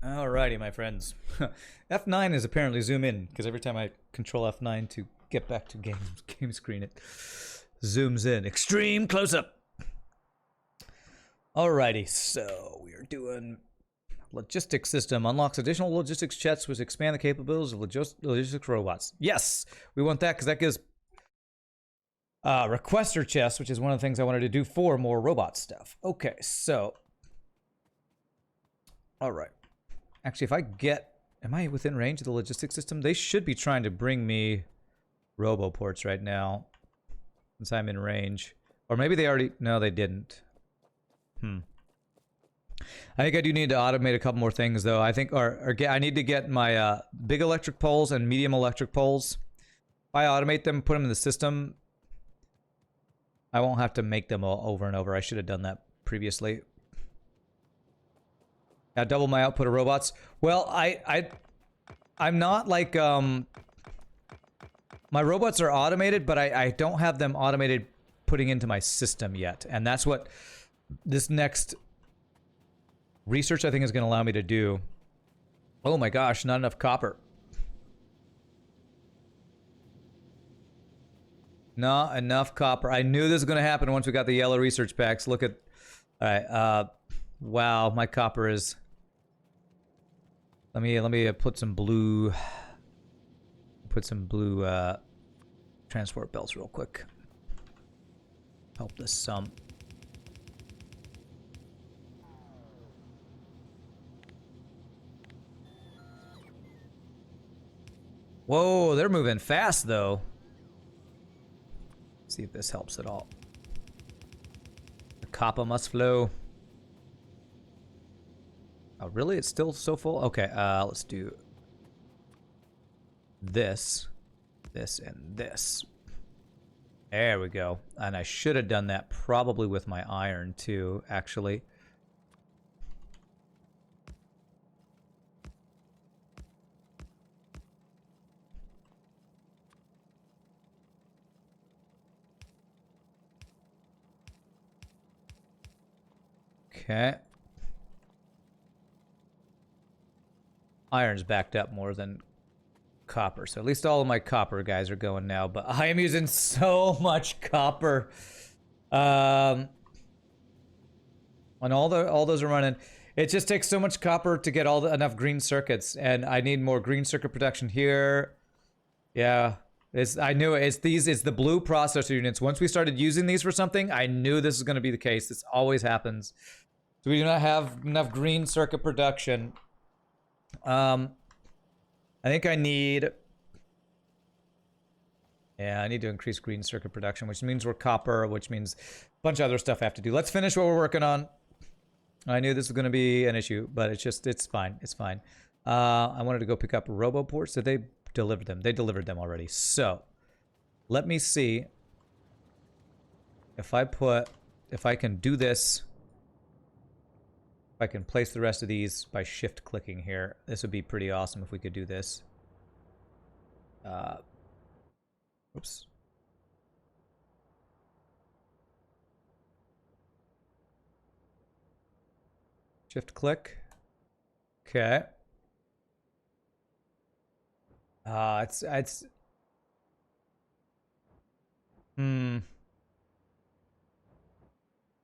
Alrighty, my friends. F9 is apparently zoom in, because every time I control F9 to get back to game screen, it zooms in. Extreme close-up! Alrighty, so we are doing logistics system. Unlocks additional logistics chests which expand the capabilities of logistics robots. Yes! We want that because that gives requester chests, which is one of the things I wanted to do for more robot stuff. Okay, so... Alright. Actually, if I get... Am I within range of the logistics system? They should be trying to bring me roboports right now. Since I'm in range. Or maybe they already... No, they didn't. I think I do need to automate a couple more things, though. I think... I need to get my big electric poles and medium electric poles. If I automate them, put them in the system, I won't have to make them all over and over. I should have done that previously. Double my output of robots. Well, I'm not like, my robots are automated, but I don't have them automated putting into my system yet. And that's what this next research I think is going to allow me to do. Oh my gosh, not enough copper. Not enough copper. I knew this was going to happen once we got the yellow research packs. Look at... Alright, wow, my copper is... Let me put some blue... Put some blue, transport belts real quick. Help this some. Whoa, they're moving fast, though. See if this helps at all. The copper must flow. Oh, really? It's still so full? Okay, let's do this, this, and this. There we go. And I should have done that probably with my iron, too, actually. Okay. Iron's backed up more than copper, so at least all of my copper guys are going now, but I am using so much copper. And all those are running. It just takes so much copper to get enough green circuits, and I need more green circuit production here. Yeah. I knew it. It's the blue processor units. Once we started using these for something, I knew this was going to be the case. This always happens. So we do not have enough green circuit production. I think I need... Yeah, I need to increase green circuit production, which means we're copper, which means a bunch of other stuff I have to do. Let's finish what we're working on. I knew this was going to be an issue, but it's fine. It's fine. I wanted to go pick up roboports. Did they deliver them? They delivered them already. So, let me see if I can do this. If I can place the rest of these by shift clicking here. This would be pretty awesome if we could do this. Oops. Shift click. Okay. It's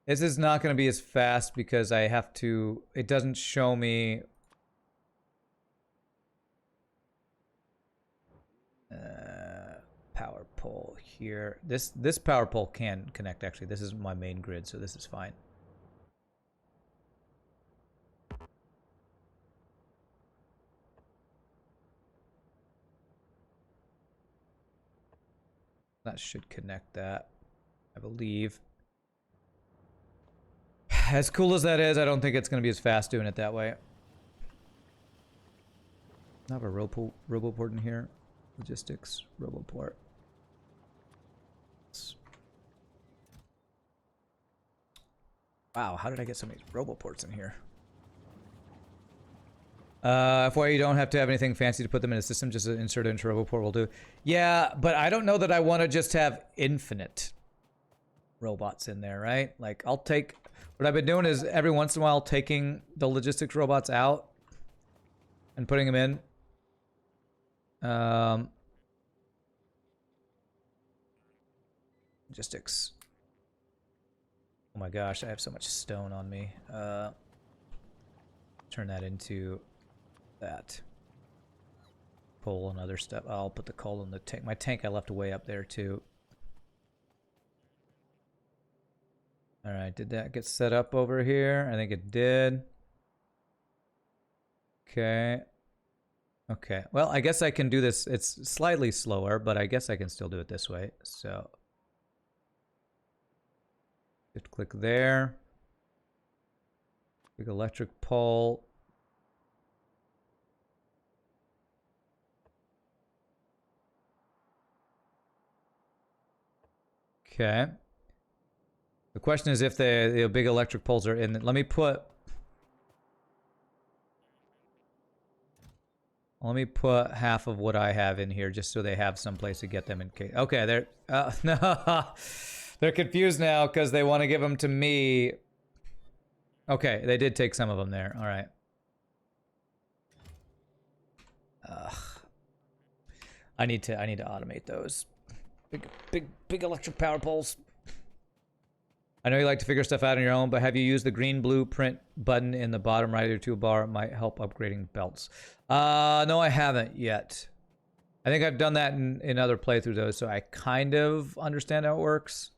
This is not going to be as fast because I have to... It doesn't show me... power pole here. This power pole can connect, actually. This is my main grid, so this is fine. That should connect that, I believe. As cool as that is, I don't think it's going to be as fast doing it that way. I have a roboport in here. Logistics, roboport. Wow, how did I get so many roboports in here? FYI, you don't have to have anything fancy to put them in a system, just insert it into roboport will do. Yeah, but I don't know that I want to just have infinite robots in there, right? Like, I'll take... What I've been doing is every once in a while taking the logistics robots out and putting them in. Logistics. Oh my gosh, I have so much stone on me. Turn that into that. Coal and other stuff. I'll put the coal in the tank. My tank I left way up there too. Alright, did that get set up over here? I think it did. Okay. Okay. Well, I guess I can do this. It's slightly slower, but I guess I can still do it this way. So, just click there. Big electric pole. Okay. The question is if the big electric poles are in. Let me put half of what I have in here just so they have some place to get them in case. Okay, they're no, they're confused now because they want to give them to me. Okay, they did take some of them there. All right. I need to automate those big electric power poles. I know you like to figure stuff out on your own, but have you used the green blueprint button in the bottom right of your toolbar? It might help upgrading belts. No, I haven't yet. I think I've done that in other playthroughs though, so I kind of understand how it works.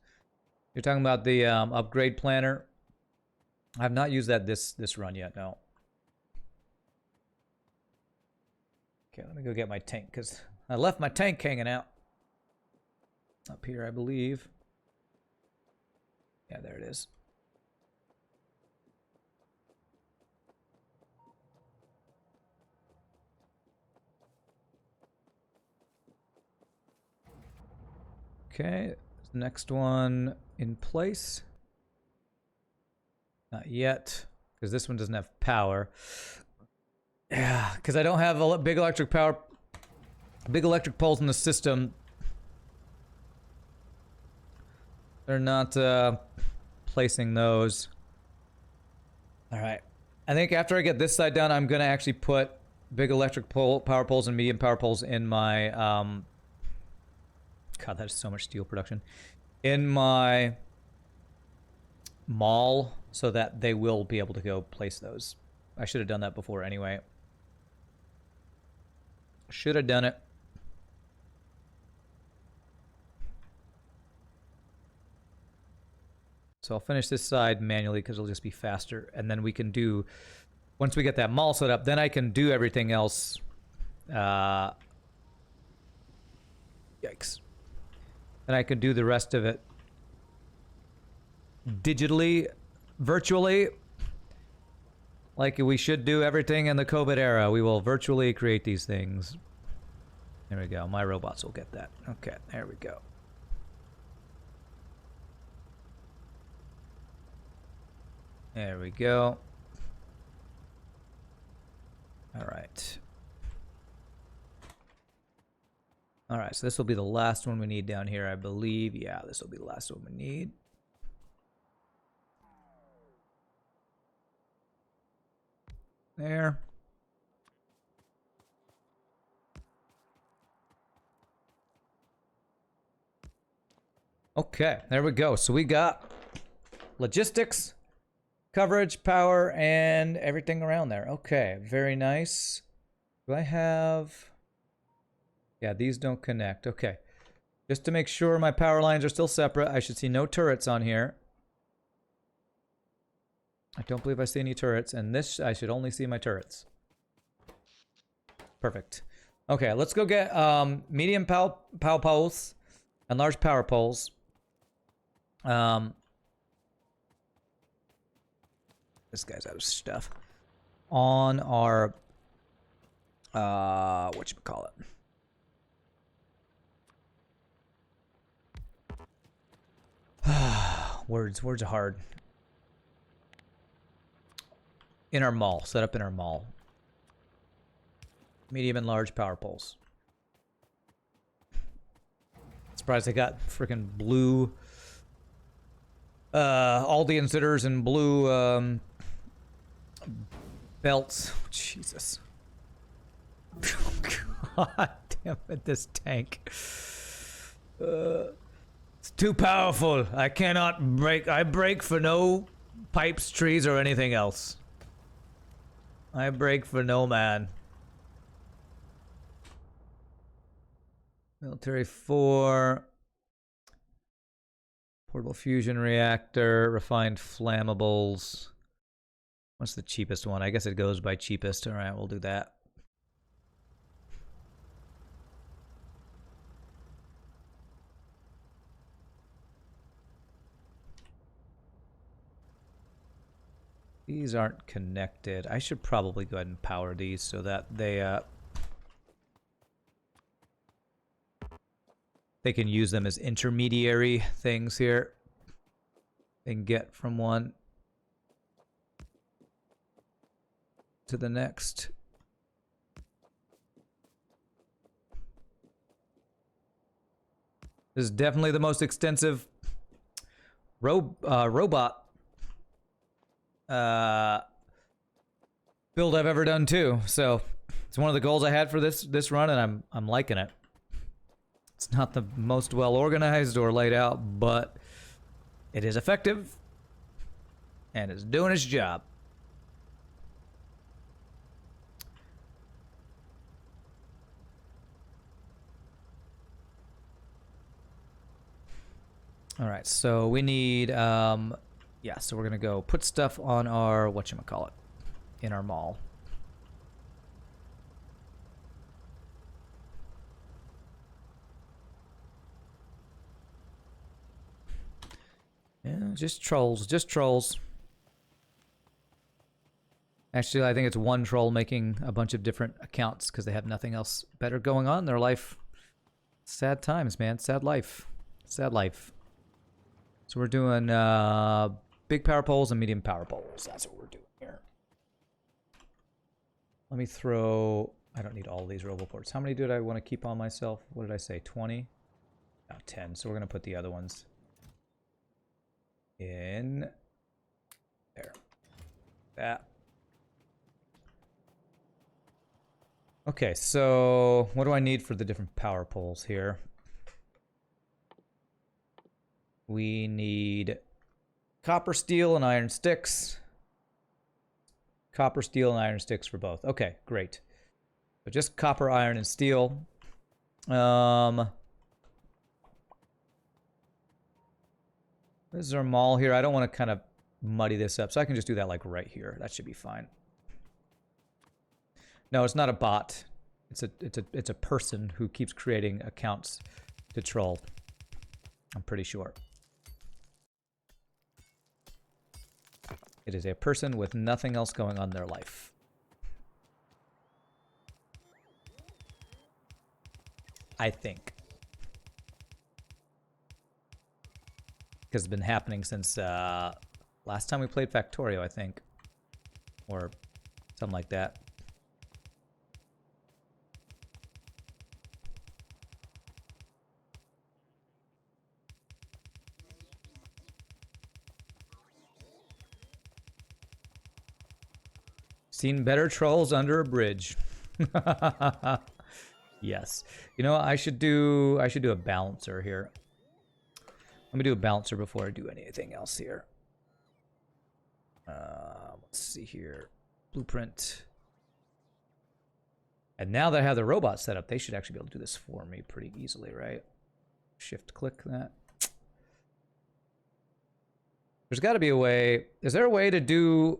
You're talking about the upgrade planner. I've not used that this run yet, no. Okay, let me go get my tank, because I left my tank hanging out. Up here, I believe. Yeah, there it is. Okay, next one in place. Not yet, because this one doesn't have power. Yeah, because I don't have a big electric poles in the system. They're not placing those. All right. I think after I get this side done, I'm gonna actually put big electric power poles and medium power poles in my God, that is so much steel production. In my mall, so that they will be able to go place those. I should have done that before anyway. Should have done it. So I'll finish this side manually because it'll just be faster. And then we can do, once we get that mall set up, then I can do everything else. Yikes. And I can do the rest of it digitally, virtually. Like we should do everything in the COVID era. We will virtually create these things. There we go. My robots will get that. Okay, there we go. There we go. All right. All right, so this will be the last one we need down here, I believe. Yeah, this will be the last one we need. There. Okay, there we go. So we got logistics, coverage, power, and everything around there. Okay, very nice. Do I have... Yeah, these don't connect. Okay. Just to make sure my power lines are still separate, I should see no turrets on here. I don't believe I see any turrets, and this, I should only see my turrets. Perfect. Okay, let's go get medium power poles and large power poles. This guy's out of stuff. On our, whatchamacallit. Words are hard. In our mall, set up in our mall. Medium and large power poles. Surprised they got freaking blue Aldi insiders and blue belts. Jesus. God damn it, this tank. It's too powerful. I cannot break. I break for no pipes, trees, or anything else. I break for no man. Military 4. Portable fusion reactor. Refined flammables. What's the cheapest one? I guess it goes by cheapest. Alright, we'll do that. These aren't connected. I should probably go ahead and power these so that they can use them as intermediary things here. They can get from one to the next. This is definitely the most extensive robot build I've ever done too. So it's one of the goals I had for this run, and I'm liking it. It's not the most well organized or laid out, but it is effective and it's doing its job. All right, so we need yeah, so we're gonna go put stuff on our whatchamacallit in our mall. Yeah, just trolls, just trolls. Actually, I think it's one troll making a bunch of different accounts because they have nothing else better going on in their life. Sad times, man. Sad life. Sad life. So we're doing big power poles and medium power poles. That's what we're doing here. Let me throw... I don't need all these roboports. How many did I want to keep on myself? What did I say? 20? No, 10. So we're going to put the other ones in there. That. Okay, so what do I need for the different power poles here? We need copper, steel, and iron sticks. Copper, steel, and iron sticks for both. Okay, great. So just copper, iron, and steel. This is our mall here. I don't want to kind of muddy this up, so I can just do that like right here. That should be fine. No, it's not a bot. It's a person who keeps creating accounts to troll. I'm pretty sure. It is a person with nothing else going on in their life. I think. Because it's been happening since last time we played Factorio, I think. Or something like that. Seen better trolls under a bridge. Yes. You know, I should do a balancer here. Let me do a balancer before I do anything else here. Let's see here. Blueprint. And now that I have the robot set up, they should actually be able to do this for me pretty easily, right? Shift click that. There's got to be a way. Is there a way to do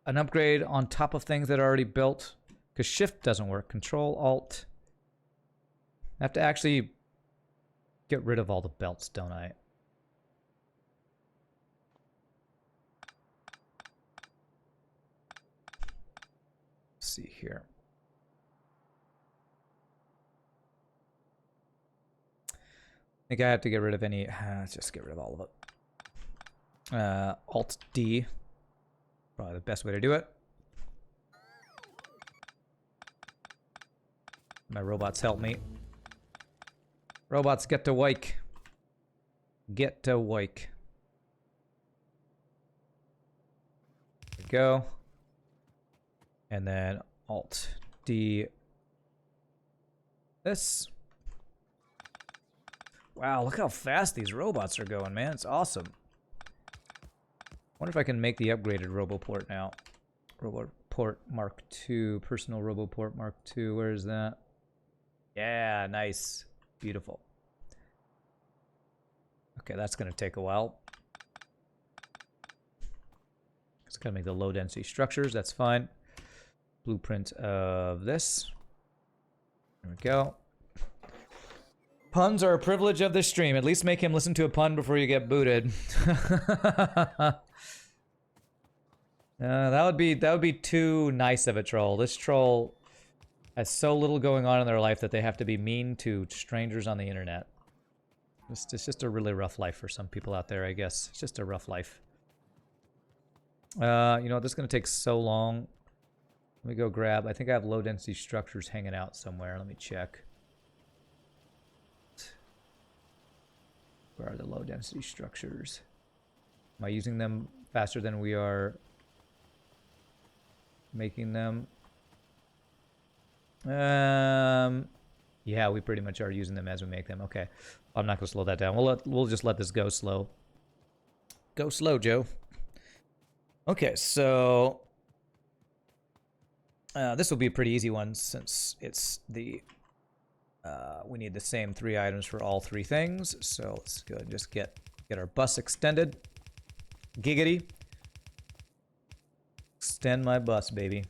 an upgrade on top of things that are already built? Because shift doesn't work. Control, alt. I have to actually get rid of all the belts, don't I? Let's see here. I think I have to get rid of any... let's just get rid of all of it. Alt D. Probably the best way to do it. My robots help me. Robots, get to wake. Get to wake. There we go. And then Alt D this. Wow, look how fast these robots are going, man. It's awesome. Wonder if I can make the upgraded Roboport now. Roboport Mark II, personal Roboport Mark II. Where is that? Yeah, nice. Beautiful. Okay, that's going to take a while. It's going to make the low density structures. That's fine. Blueprint of this. There we go. Puns are a privilege of this stream. At least make him listen to a pun before you get booted. That would be too nice of a troll. This troll has so little going on in their life that they have to be mean to strangers on the internet. It's just a really rough life for some people out there, I guess. It's just a rough life. You know, this is going to take so long. Let me go grab... I think I have low-density structures hanging out somewhere. Let me check. Where are the low-density structures? Am I using them faster than we are making them? Yeah, we pretty much are using them as we make them. Okay. I'm not going to slow that down. We'll just let this go slow. Go slow, Joe. Okay, so... this will be a pretty easy one since it's the... we need the same 3 items for all 3 things. So let's go and just get our bus extended. Giggity. Extend my bus, baby.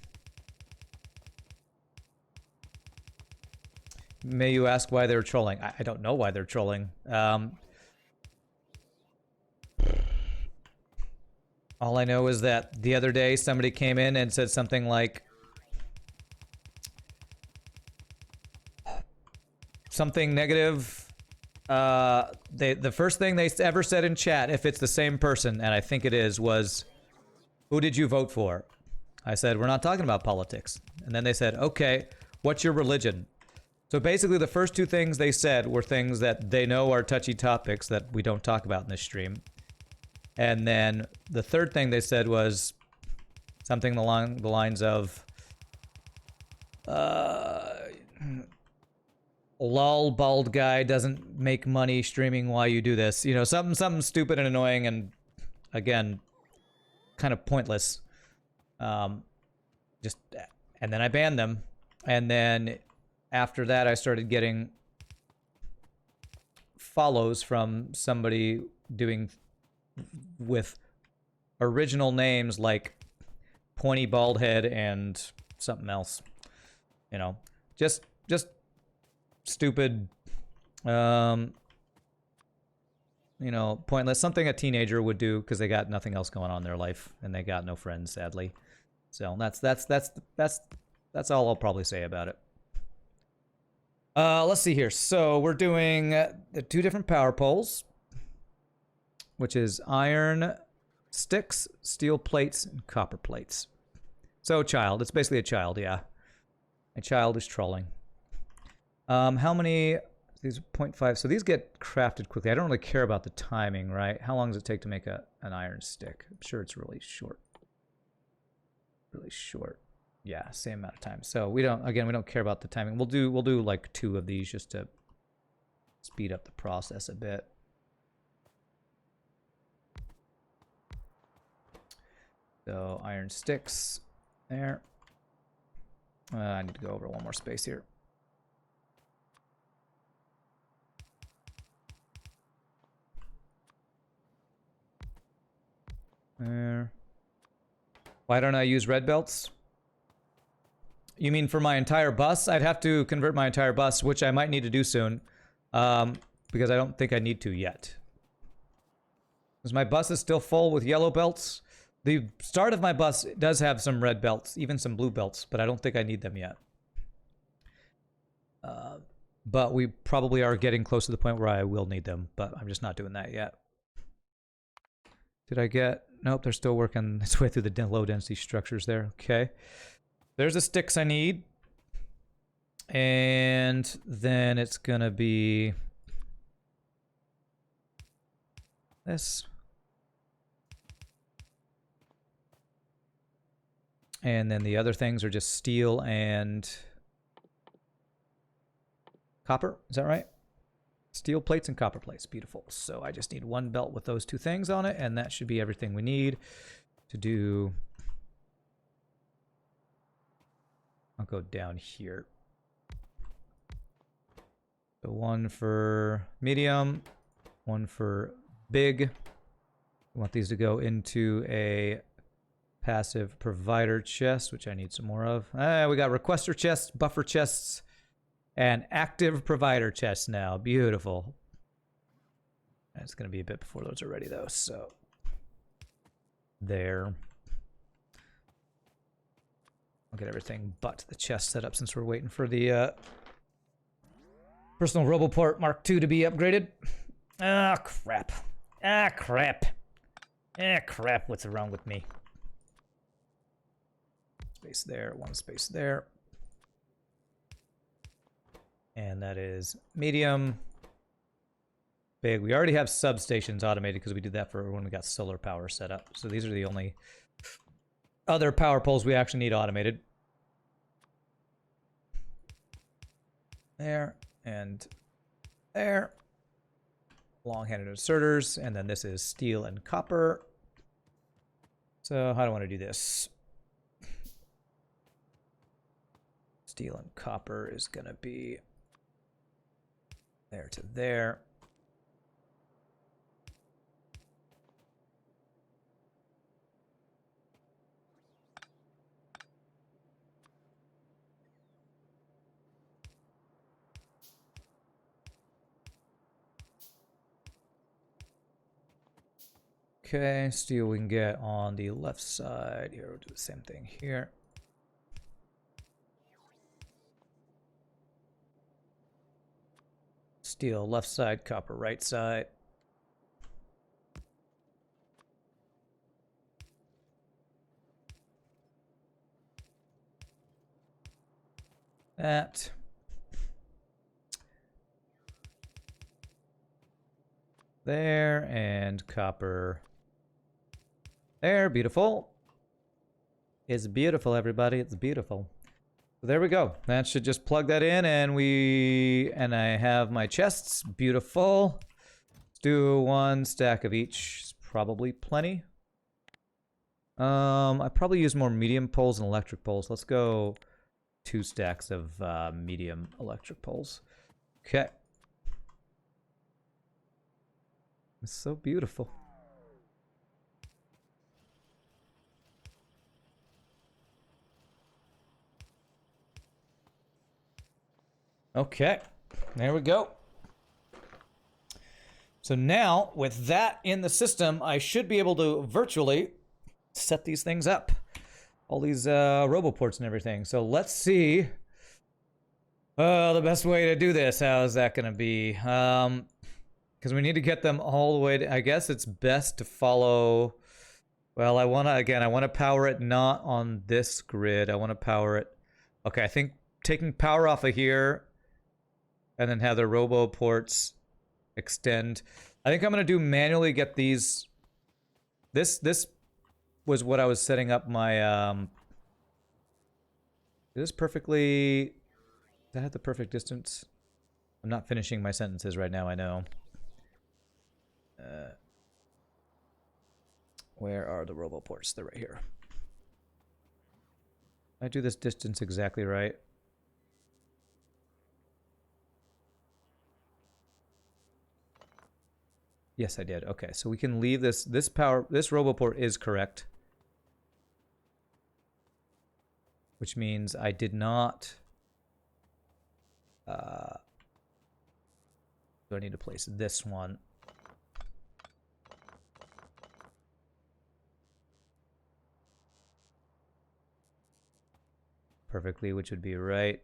May you ask why they're trolling? I don't know why they're trolling. All I know is that the other day somebody came in and said something like... something negative. The first thing they ever said in chat, if it's the same person, and I think it is, was, who did you vote for? I said, we're not talking about politics. And then they said, okay, what's your religion? So basically the first 2 things they said were things that they know are touchy topics that we don't talk about in this stream. And then the third thing they said was something along the lines of, lol, bald guy doesn't make money streaming while you do this. You know, something stupid and annoying and, again, kind of pointless. And then I banned them. And then after that, I started getting follows from somebody doing with original names like Pointy Bald Head and something else. You know, just stupid, you know, pointless. Something a teenager would do because they got nothing else going on in their life and they got no friends, sadly. So that's all I'll probably say about it. Let's see here. So we're doing the 2 different power poles, which is iron sticks, steel plates, and copper plates. So child. It's basically a child, yeah. A child is trolling. How many... These are 0.5. So these get crafted quickly. I don't really care about the timing, right? How long does it take to make an iron stick? I'm sure it's really short. Really short. Yeah, same amount of time. So we don't care about the timing. We'll do like 2 of these just to speed up the process a bit. So iron sticks there. I need to go over 1 more space here. There. Why don't I use red belts? You mean for my entire bus? I'd have to convert my entire bus, which I might need to do soon. Because I don't think I need to yet. Because my bus is still full with yellow belts. The start of my bus does have some red belts, even some blue belts, but I don't think I need them yet. But we probably are getting close to the point where I will need them, but I'm just not doing that yet. Did I get... Nope, they're still working its way through the low-density structures there. Okay. There's the sticks I need. And then it's gonna be... this. And then the other things are just steel and... Copper, is that right? Steel plates and copper plates. Beautiful. So I just need one belt with those two things on it, and that should be everything we need to do. I'll go down here. So one for medium, one for big. We want these to go into a passive provider chest, which I need some more of. We got requester chests, buffer chests, and active provider chests now. Beautiful. It's going to be a bit before those are ready, though, so there. I'll get everything but the chest set up since we're waiting for the personal Roboport Mark II to be upgraded. Ah, crap. Ah, crap. Ah, crap. What's wrong with me? Space there, one space there. And that is medium. Big. We already have substations automated because we did that for when we got solar power set up. So these are the only other power poles we actually need automated. There and there. Long-handed inserters, and then this is steel and copper. So how do I want to do this? Steel and copper is going to be there to there. Okay, steel we can get on the left side. Here, we'll do the same thing here. Steel left side, copper right side. That. There, and copper there. Beautiful. It's beautiful, everybody. It's beautiful. So there we go. That should just plug that in, and I have my chests. Beautiful. Let's do one stack of each. It's probably plenty. I probably use more medium poles and electric poles. Let's go 2 stacks of medium electric poles. Okay. It's so beautiful. Okay, there we go. So now, with that in the system, I should be able to virtually set these things up. All these roboports and everything. So let's see the best way to do this. How is that going to be? Because we need to get them all the way to, I guess it's best to follow. Well, I want to power it not on this grid. I want to power it. Okay, I think taking power off of here and then have the robo ports extend. I think I'm going to do manually get these. This was what I was setting up my, is this perfectly, does that have the perfect distance? I'm not finishing my sentences right now, I know. Where are the roboports? They're right here. I do this distance exactly right. Yes, I did. Okay, so we can leave this. This roboport is correct. Which means I did not. Do I need to place this one? Perfectly, which would be right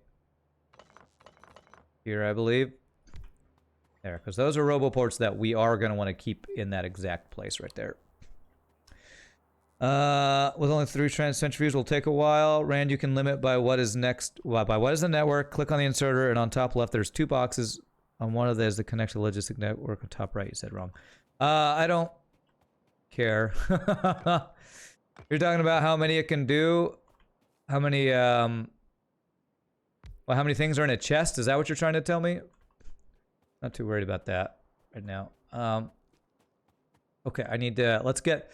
here, I believe. There, because those are roboports that we are going to want to keep in that exact place right there. With only 3 centrifuges will take a while. Rand, you can limit by what is next. By what is the network? Click on the inserter, and on top left, there's 2 boxes. On one of those, the connect to the logistic network. On top right, you said wrong. I don't care. You're talking about how many it can do. How many? Well, how many things are in a chest? Is that what you're trying to tell me? Not too worried about that right now. Okay, I need to, let's get,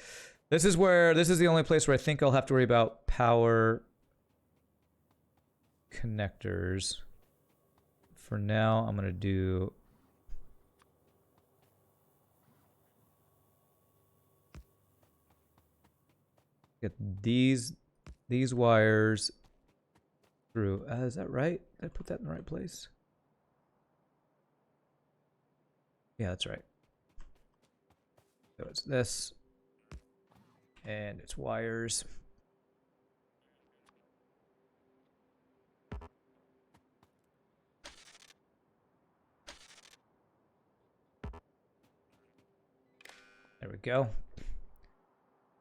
this is the only place where I think I'll have to worry about power connectors. For now, I'm going to do get these wires through. Is that right? Did I put that in the right place? Yeah, that's right. So it's this, and it's wires. There we go.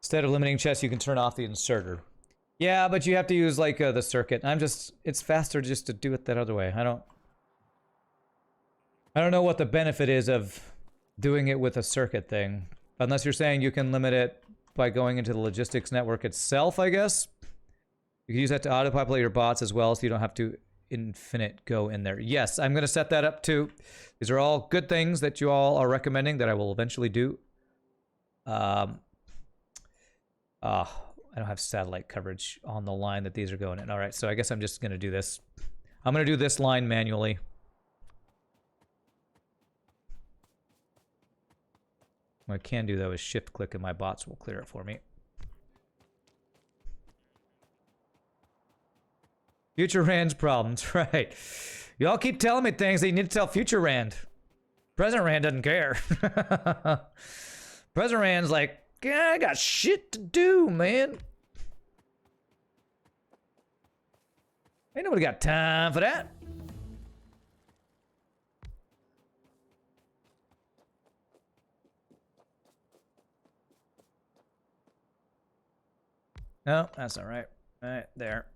Instead of limiting chests, you can turn off the inserter. Yeah, but you have to use like the circuit. It's faster just to do it that other way. I don't know what the benefit is of doing it with a circuit thing. Unless you're saying you can limit it by going into the logistics network itself, I guess. You can use that to auto-populate your bots as well, so you don't have to infinite go in there. Yes, I'm going to set that up too. These are all good things that you all are recommending that I will eventually do. I don't have satellite coverage on the line that these are going in. All right, so I guess I'm just going to do this. I'm going to do this line manually. What I can do, though, is shift-click and my bots will clear it for me. Future Rand's problems, right. Y'all keep telling me things that you need to tell Future Rand. Present Rand doesn't care. Present Rand's like, yeah, I got shit to do, man. Ain't nobody got time for that. No, that's not right. Right there.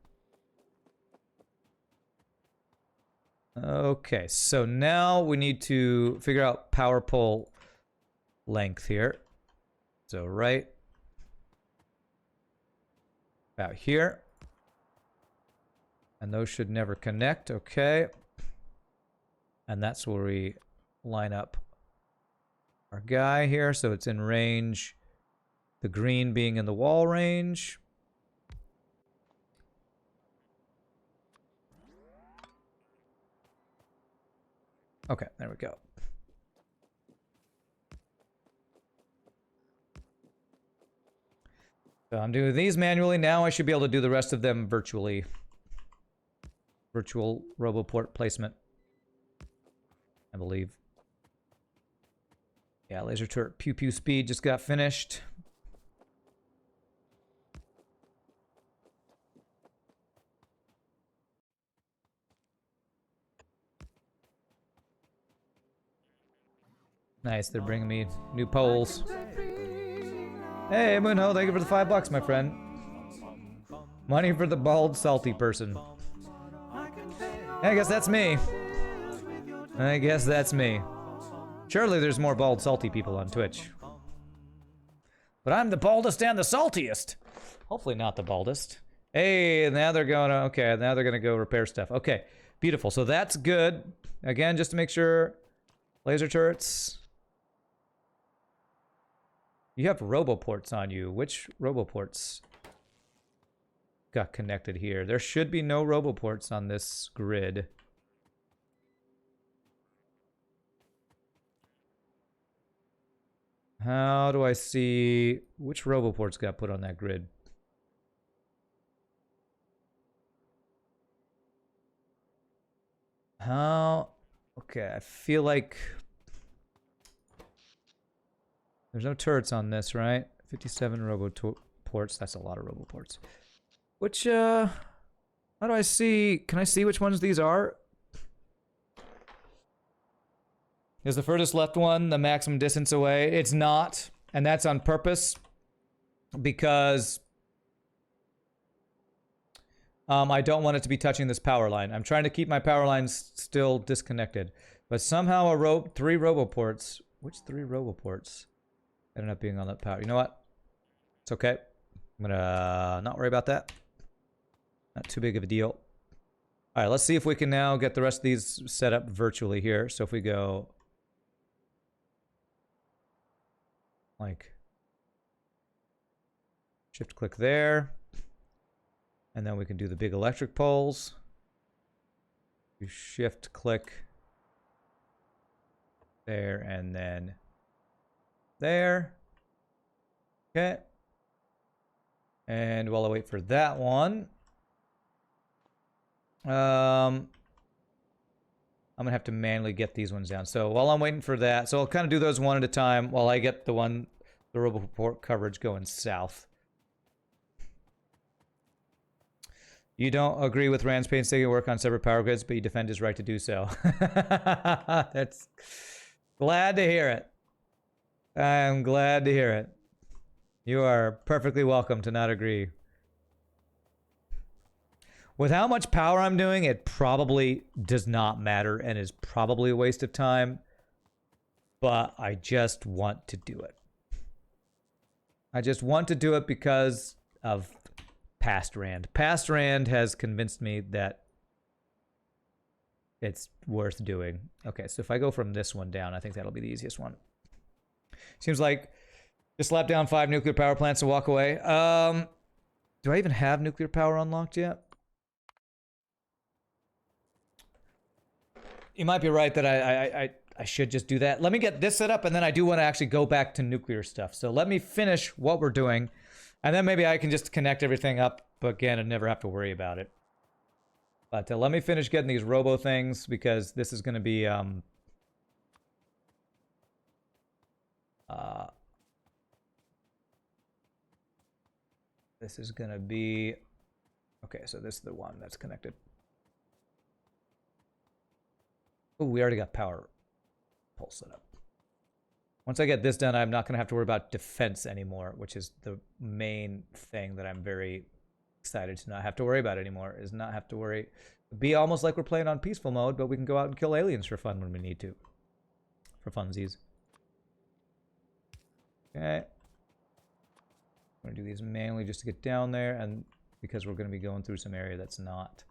Okay, so now we need to figure out power pole length here. So right about here. And those should never connect, okay. And that's where we line up our guy here, so it's in range. The green being in the wall range. Okay, there we go. So I'm doing these manually. Now I should be able to do the rest of them virtually. Virtual RoboPort placement, I believe. Yeah, laser turret pew pew speed just got finished. Nice, they're bringing me new poles. Hey, Moonho, thank you for the $5, my friend. Money for the bald, salty person. I guess that's me. I guess that's me. Surely there's more bald, salty people on Twitch. But I'm the baldest and the saltiest. Hopefully not the baldest. Hey, now they're going to, okay, now they're going to go repair stuff. Okay, beautiful. So that's good. Again, just to make sure, laser turrets. You have RoboPorts on you. Which RoboPorts got connected here? There should be no RoboPorts on this grid. How do I see which RoboPorts got put on that grid? How? Okay, I feel like there's no turrets on this, right? 57 RoboPorts. That's a lot of RoboPorts. Which, how do I see? Can I see which ones these are? Is the furthest left one the maximum distance away? It's not, and that's on purpose because I don't want it to be touching this power line. I'm trying to keep my power lines still disconnected, but somehow three RoboPorts. Which three RoboPorts ended up being on that power? You know what? It's okay. I'm gonna not worry about that. Not too big of a deal. All right, let's see if we can now get the rest of these set up virtually here. So if we go like shift click there, and then we can do the big electric poles. You shift click there and then there. Okay. And while I wait for that one, I'm gonna have to manually get these ones down. So while I'm waiting for that, so I'll kind of do those one at a time while I get the RoboPort coverage going south. You don't agree with Rand's painstaking work on separate power grids, but you defend his right to do so. That's glad to hear it. I'm glad to hear it. You are perfectly welcome to not agree. With how much power I'm doing, it probably does not matter and is probably a waste of time. But I just want to do it. I just want to do it because of past Rand. Past Rand has convinced me that it's worth doing. Okay, so if I go from this one down, I think that'll be the easiest one. Seems like just slap down 5 nuclear power plants and walk away. Do I even have nuclear power unlocked yet? You might be right that I should just do that. Let me get this set up, and then I do want to actually go back to nuclear stuff. So let me finish what we're doing, and then maybe I can just connect everything up again and never have to worry about it. But let me finish getting these robo things, because this is going to be this is going to be okay. So this is the one that's connected. Oh, we already got power pole set up. Once I get this done, I'm not going to have to worry about defense anymore, which is the main thing that I'm very excited to not have to worry about anymore, is not have to worry. Be almost like we're playing on peaceful mode, but we can go out and kill aliens for fun when we need to. For funsies. Okay. I'm going to do these manually just to get down there, and because we're going to be going through some area that's not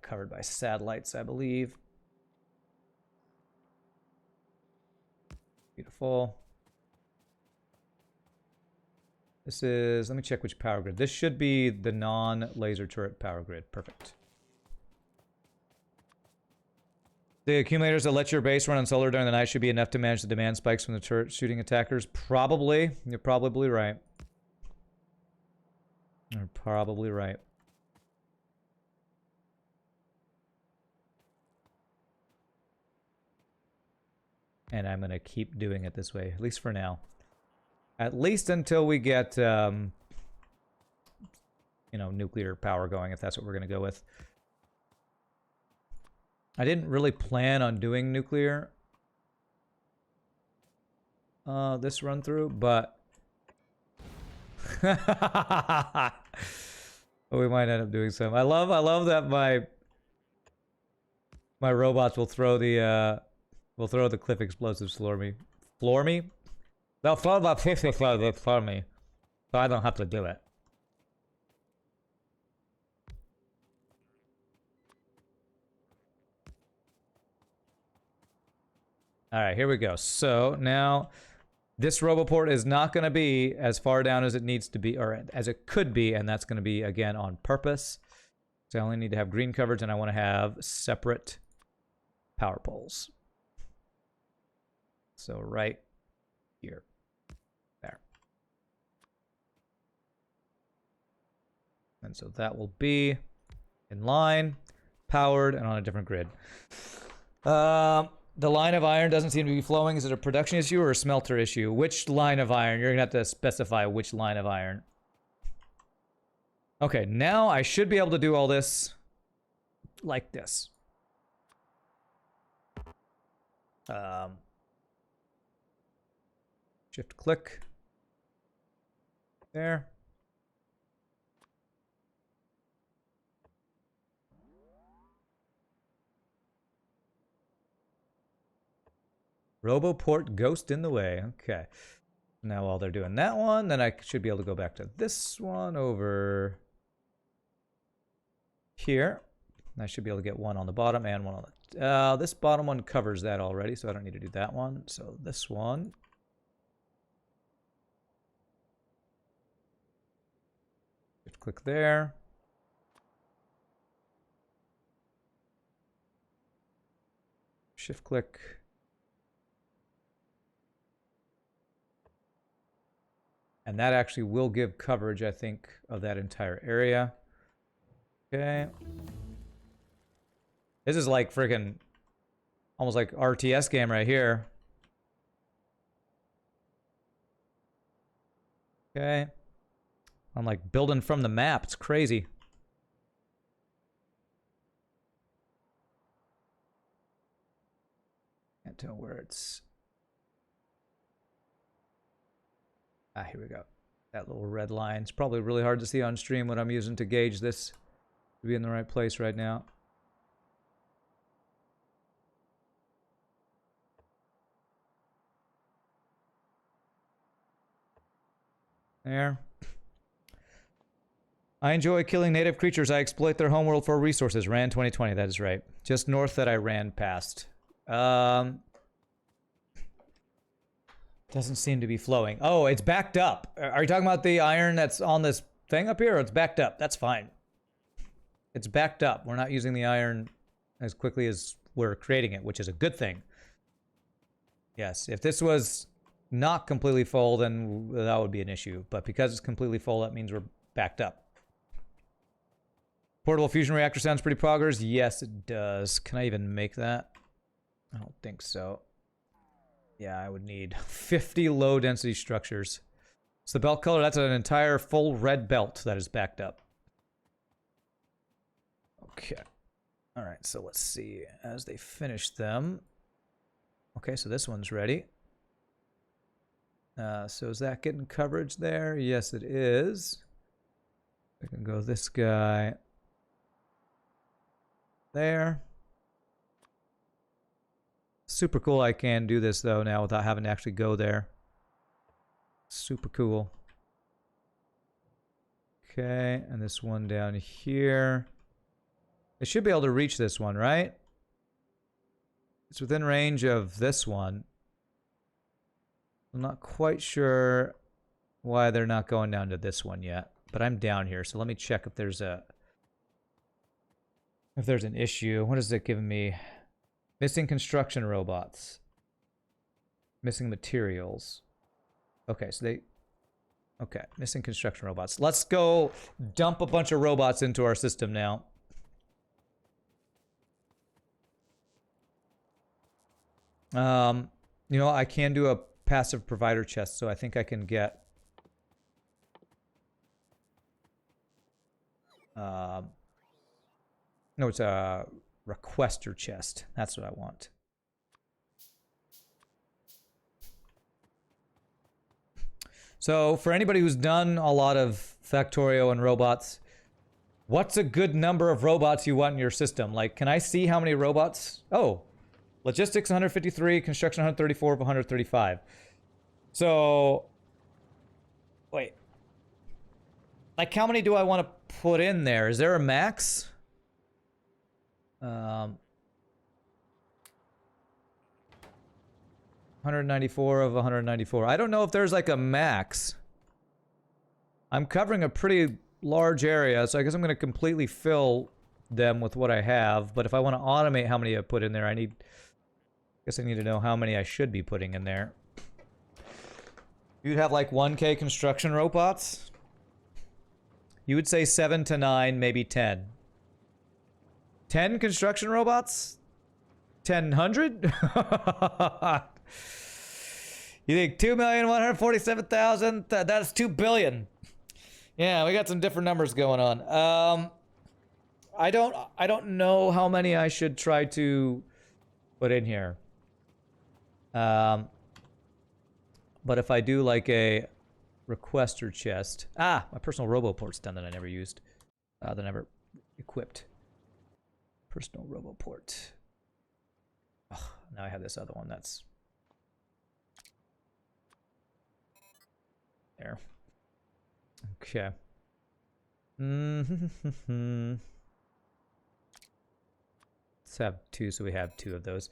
covered by satellites, I believe. Beautiful. This is, let me check which power grid. This should be the non-laser turret power grid. Perfect. The accumulators that let your base run on solar during the night should be enough to manage the demand spikes from the turret shooting attackers. Probably. You're probably right. You're probably right. And I'm going to keep doing it this way, at least for now. At least until we get, you know, nuclear power going, if that's what we're going to go with. I didn't really plan on doing nuclear this run through, but we might end up doing some. I love that my robots will throw the cliff explosives floor me. Floor me? They'll throw the cliff explosives for me, so I don't have to do it. All right, here we go. So now this RoboPort is not going to be as far down as it needs to be, or as it could be, and that's going to be, again, on purpose. So I only need to have green coverage, and I want to have separate power poles. So right here. There. And so that will be in line, powered, and on a different grid. The line of iron doesn't seem to be flowing. Is it a production issue or a smelter issue? Which line of iron? You're going to have to specify which line of iron. Okay, now I should be able to do all this like this. Shift click. There. RoboPort ghost in the way. Okay. Now while they're doing that one, then I should be able to go back to this one over here. I should be able to get one on the bottom and one on the... this bottom one covers that already, so I don't need to do that one. So this one... Just click there. Shift click. And that actually will give coverage, I think, of that entire area. Okay. This is like freaking almost like RTS game right here. Okay. I'm like building from the map. It's crazy. Can't tell where it's... Ah, here we go. That little red line. It's probably really hard to see on stream what I'm using to gauge this to be in the right place right now. There. I enjoy killing native creatures. I exploit their homeworld for resources. Ran 2020. That is right. Just north that I ran past. Doesn't seem to be flowing. Oh, it's backed up. Are you talking about the iron that's on this thing up here? Or it's backed up? That's fine. It's backed up. We're not using the iron as quickly as we're creating it, which is a good thing. Yes, if this was not completely full, then that would be an issue. But because it's completely full, that means we're backed up. Portable fusion reactor sounds pretty progress. Yes, it does. Can I even make that? I don't think so. Yeah, I would need 50 low-density structures. So the belt color, that's an entire full red belt that is backed up. Okay. All right, so let's see. As they finish them... Okay, so this one's ready. So is that getting coverage there? Yes, it is. I can go this guy there. Super cool I can do this, though, now without having to actually go there. Super cool. Okay, and this one down here. I should be able to reach this one, right? It's within range of this one. I'm not quite sure why they're not going down to this one yet. But I'm down here, so let me check if there's an issue. What is it giving me? Missing construction robots. Missing materials. Okay, so they... Okay, missing construction robots. Let's go dump a bunch of robots into our system now. You know, I can do a passive provider chest, so I think I can get... no, it's a requester chest. That's what I want. So, for anybody who's done a lot of Factorio and robots, what's a good number of robots you want in your system? Like, can I see how many robots? Oh, logistics 153, construction 134 of 135. So, wait. Like, how many do I want to put in there? Is there a max? 194 of 194. I don't know if there's like a max. I'm covering a pretty large area, so I guess I'm going to completely fill them with what I have. But if I want to automate how many I put in there, I guess I need to know how many I should be putting in there. You'd have like 1K construction robots. You would say 7 to 9, maybe 10. 10 construction robots? 1,000? You think 2,147,000? That's 2 billion. Yeah, we got some different numbers going on. I don't know how many I should try to put in here. But if I do like a requester chest. Ah, my personal roboport's done that I never used. That I never equipped. Personal roboport. Oh, now I have this other one that's... There. Okay. Let's have 2, so we have 2 of those.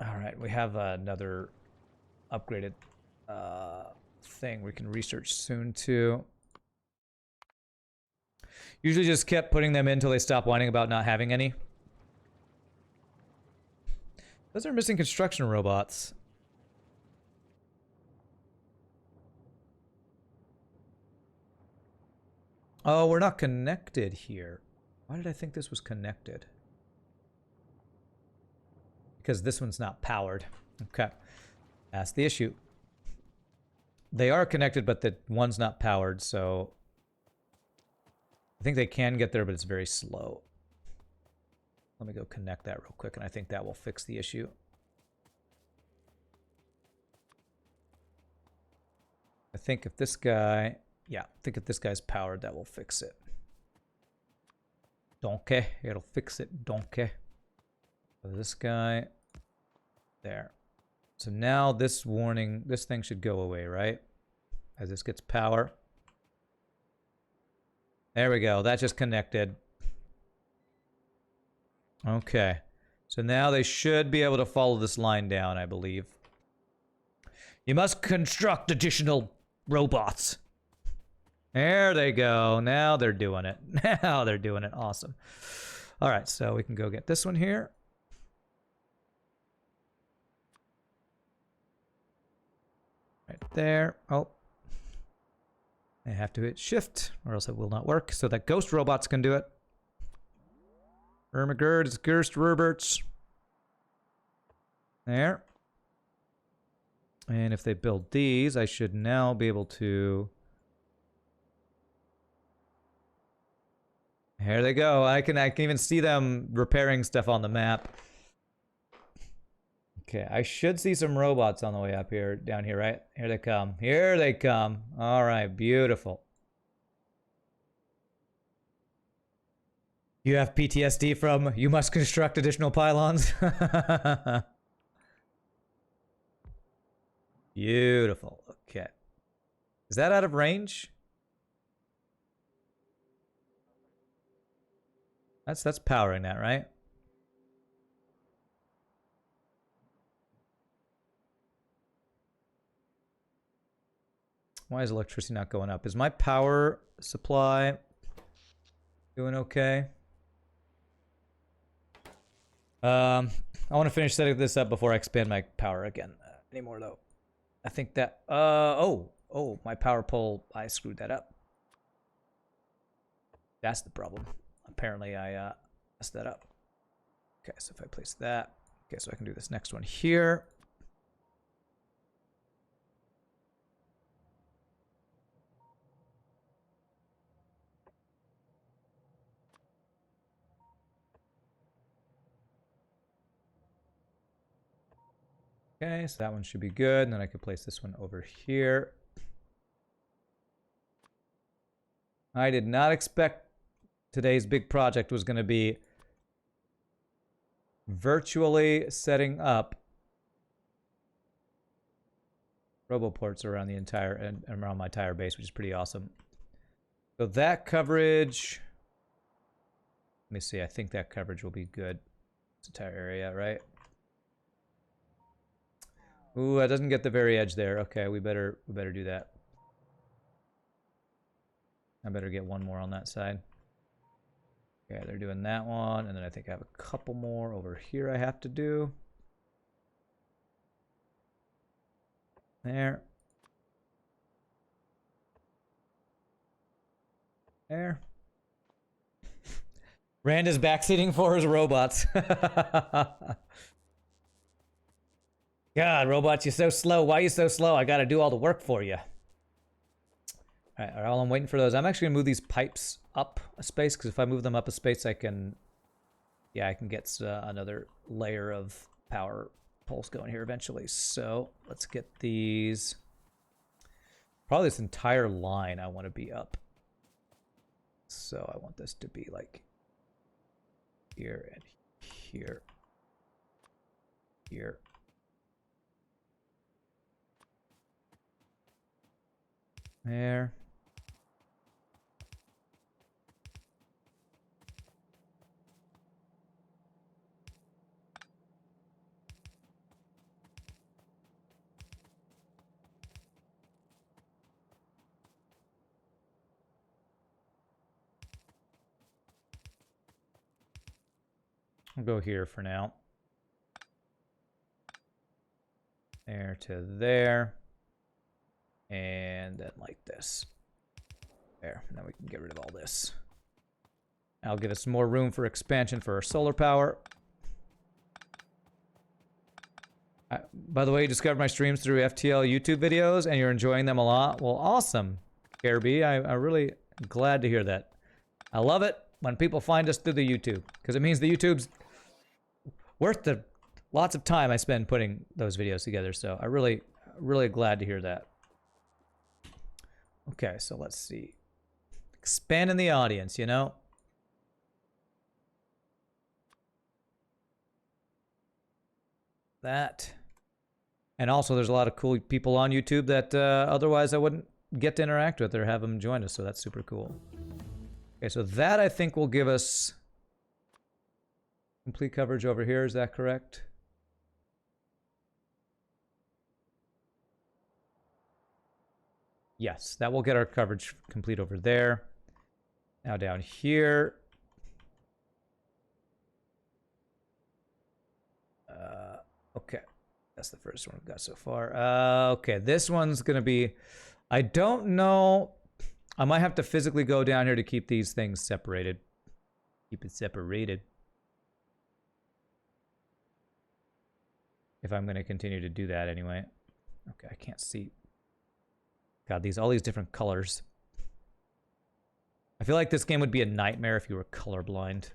All right, we have another upgraded thing we can research soon too. Usually just kept putting them in until they stop whining about not having any. Those are missing construction robots. Oh, we're not connected here. Why did I think this was connected? Because this one's not powered. Okay. That's the issue. They are connected, but the one's not powered, so... I think they can get there, but it's very slow. Let me go connect that real quick, and I think that will fix the issue. I think if this guy... Yeah, I think if this guy's powered, that will fix it. Donkey. It'll fix it, donkey. So this guy... There. So now this warning, this thing should go away, right? As this gets power. There we go. That just connected. Okay. So now they should be able to follow this line down, I believe. You must construct additional robots. There they go. Now they're doing it. Now they're doing it. Awesome. All right, so we can go get this one here. Right there. Oh. I have to hit shift or else it will not work so that ghost robots can do it. Ermagerd, it's ghost robots. There. And if they build these, I should now be able to... There they go. I can even see them repairing stuff on the map. Okay, I should see some robots on the way up here, down here, right? Here they come. Here they come. All right, beautiful. You have PTSD from you must construct additional pylons. Beautiful. Okay. Is that out of range? That's powering that, right? Why is electricity not going up? Is my power supply doing okay? I want to finish setting this up before I expand my power again anymore, though. I think that... oh, my power pole, I screwed that up. That's the problem. Apparently, I messed that up. Okay, so if I place that... Okay, so I can do this next one here. Okay, so that one should be good. And then I can place this one over here. I did not expect today's big project was going to be virtually setting up roboports around the entire and around my entire base, which is pretty awesome. So that coverage, let me see. I think that coverage will be good. This entire area, right? Ooh, it doesn't get the very edge there. Okay, we better do that. I better get one more on that side. Okay, they're doing that one, and then I think I have a couple more over here I have to do. There. There. Rand is backseating for his robots. God, robots, you're so slow. Why are you so slow? I gotta do all the work for you. All right, while I'm waiting for those, I'm actually gonna move these pipes up a space, because if I move them up a space, I can... Yeah, I can get another layer of power pulse going here eventually. So, let's get these... Probably this entire line I want to be up. So, I want this to be like... Here and here. Here. There. I'll go here for now. There to there. And then like this. There. Now we can get rid of all this. That'll give us more room for expansion for our solar power. By the way, you discovered my streams through FTL YouTube videos and you're enjoying them a lot. Well, awesome, KRB. I'm really glad to hear that. I love it when people find us through the YouTube because it means the YouTube's worth the lots of time I spend putting those videos together. So I really glad to hear that. Okay, so let's see. Expanding the audience, you know? That. And also, there's a lot of cool people on YouTube that otherwise I wouldn't get to interact with or have them join us, so that's super cool. Okay, so that I think will give us complete coverage over here. Is that correct? Yes, that will get our coverage complete over there. Now down here. Okay. That's the first one we've got so far. Okay, this one's going to be... I don't know. I might have to physically go down here to keep these things separated. Keep it separated. If I'm going to continue to do that anyway. Okay, I can't see. God, all these different colors. I feel like this game would be a nightmare if you were colorblind.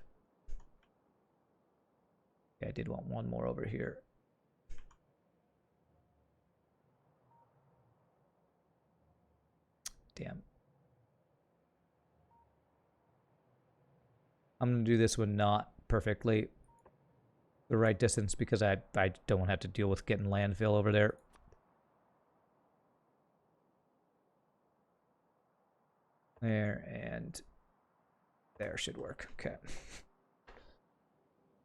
Okay, I did want one more over here. Damn. I'm going to do this one not perfectly the right distance because I don't want to have to deal with getting landfill over there. There and there should work. Okay.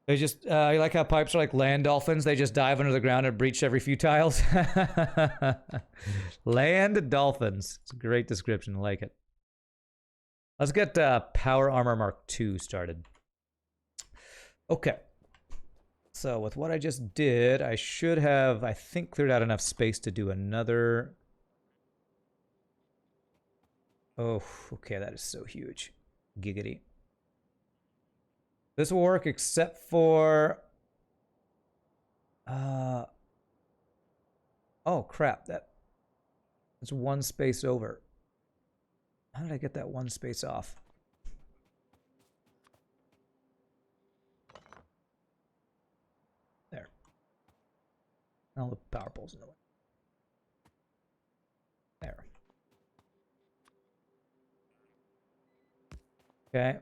They just, you like how pipes are like land dolphins? They just dive under the ground and breach every few tiles. Land dolphins. It's a great description. I like it. Let's get Power Armor Mark II started. Okay. So with what I just did, I should have, I think, cleared out enough space to do another. Oh, okay. That is so huge. Giggity. This will work except for... oh, crap. That's one space over. How did I get that one space off? There. All the power poles in the way. There. Okay.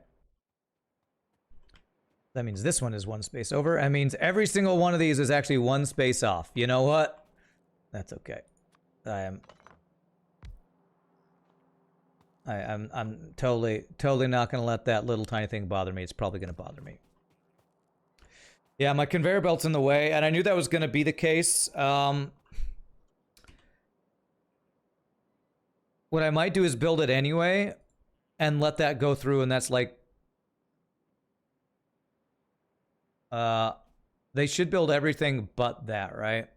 That means this one is one space over. That means every single one of these is actually one space off. You know what? That's okay. I'm totally not going to let that little tiny thing bother me. It's probably going to bother me. Yeah, my conveyor belt's in the way, and I knew that was going to be the case. What I might do is build it anyway and let that go through, and that's like... they should build everything but that, right?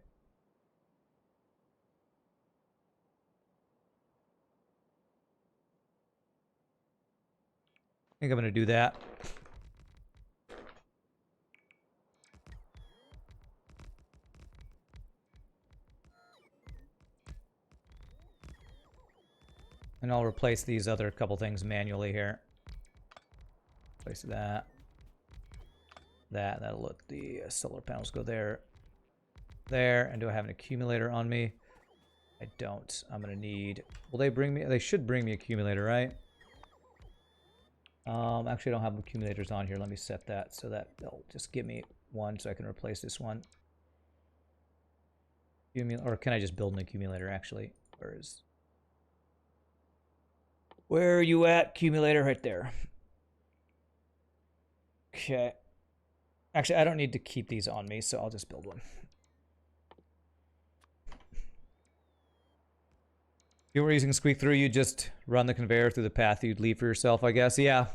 I think I'm going to do that. And I'll replace these other couple things manually here. Replace that. That'll let the solar panels go there. There. And do I have an accumulator on me? I don't. I'm going to need... Will they bring me... They should bring me accumulator, right? Actually, I don't have accumulators on here. Let me set that so that they'll just give me one so I can replace this one. Or can I just build an accumulator, actually? Where are you at, accumulator? Right there. Okay. Actually, I don't need to keep these on me, so I'll just build one. If you were using Squeak Through, you just run the conveyor through the path you'd leave for yourself, I guess. Yeah,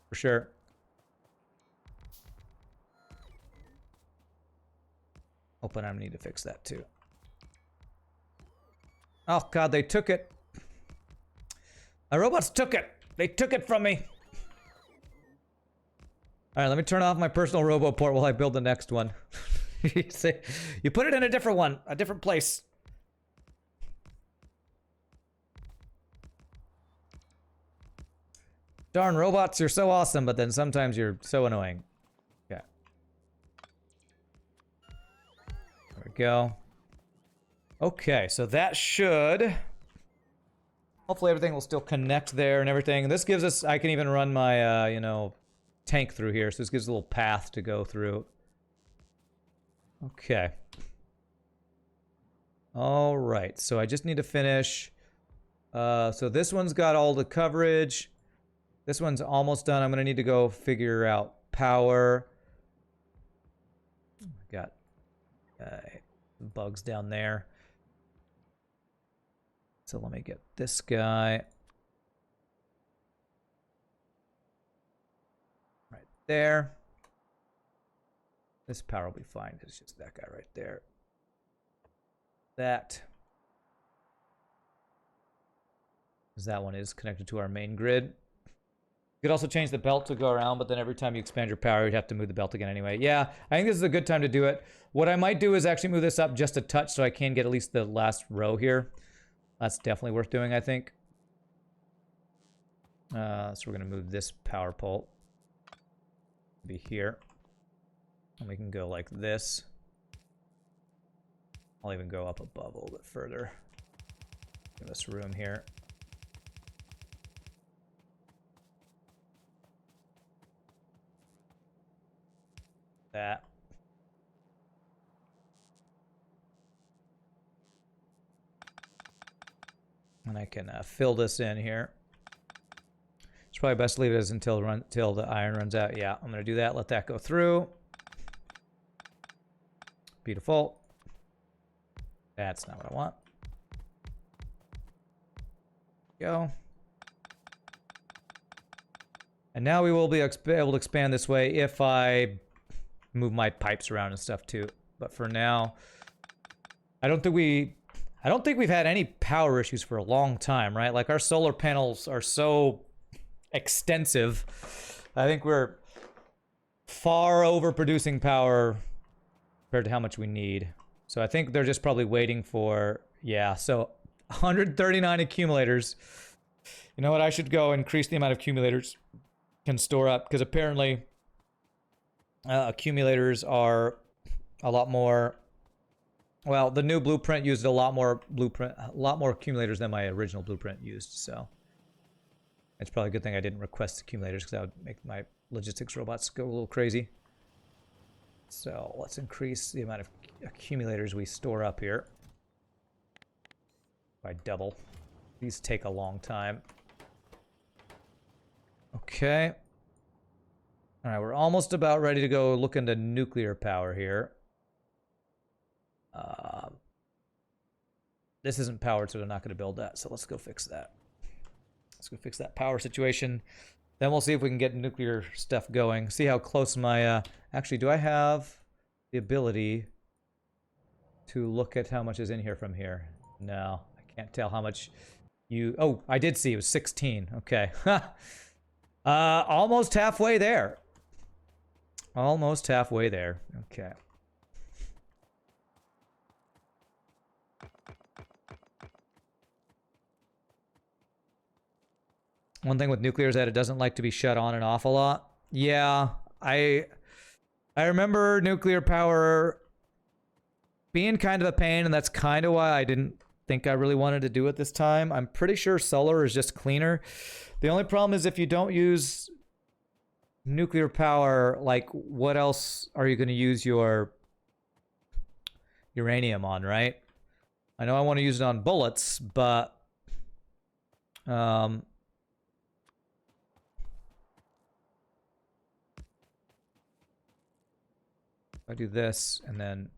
for sure. Oh, but I need to fix that too. Oh god, they took it. My robots took it. They took it from me. Alright, let me turn off my personal robo port while I build the next one. You put it in a different one, a different place. Darn robots, you're so awesome, but then sometimes you're so annoying. Okay. There we go. Okay, so that should... Hopefully everything will still connect there and everything. This gives us... I can even run my, you know, tank through here, so this gives a little path to go through. Okay. Alright, so I just need to finish... so this one's got all the coverage... This one's almost done. I'm going to need to go figure out power. Got bugs down there. So let me get this guy. Right there. This power will be fine. It's just that guy right there. That. Because that one is connected to our main grid. You could also change the belt to go around, but then every time you expand your power, you'd have to move the belt again anyway. Yeah, I think this is a good time to do it. What I might do is actually move this up just a touch so I can get at least the last row here. That's definitely worth doing, I think. So we're going to move this power pole. Be here. And we can go like this. I'll even go up above a little bit further. Give us room here. That. And I can fill this in here. It's probably best to leave it as until the iron runs out. Yeah, I'm going to do that. Let that go through. Beautiful. That's not what I want. Go. And now we will be able to expand this way if I move my pipes around and stuff too. But for now, I don't think we've had any power issues for a long time, right? Like our solar panels are so extensive. I think we're far overproducing power compared to how much we need. So I think they're just probably waiting for, yeah, so 139 accumulators. You know what? I should go increase the amount of accumulators can store up, because apparently accumulators are a lot more. Well, the new blueprint used a lot more accumulators than my original blueprint used. So it's probably a good thing I didn't request accumulators, because that would make my logistics robots go a little crazy. So let's increase the amount of accumulators we store up here by double. These take a long time. Okay. All right, we're almost about ready to go look into nuclear power here. This isn't powered, so they're not going to build that. So let's go fix that. Let's go fix that power situation. Then we'll see if we can get nuclear stuff going. See how close my... actually, do I have the ability to look at how much is in here from here? No, I can't tell how much you... Oh, I did see. It was 16. Okay. Almost halfway there. Almost halfway there. Okay. One thing with nuclear is that it doesn't like to be shut on and off a lot. Yeah, I remember nuclear power being kind of a pain, and that's kind of why I didn't think I really wanted to do it this time. I'm pretty sure solar is just cleaner. The only problem is if you don't use nuclear power, like what else are you going to use your uranium on, right? I know I want to use it on bullets, but I do this and then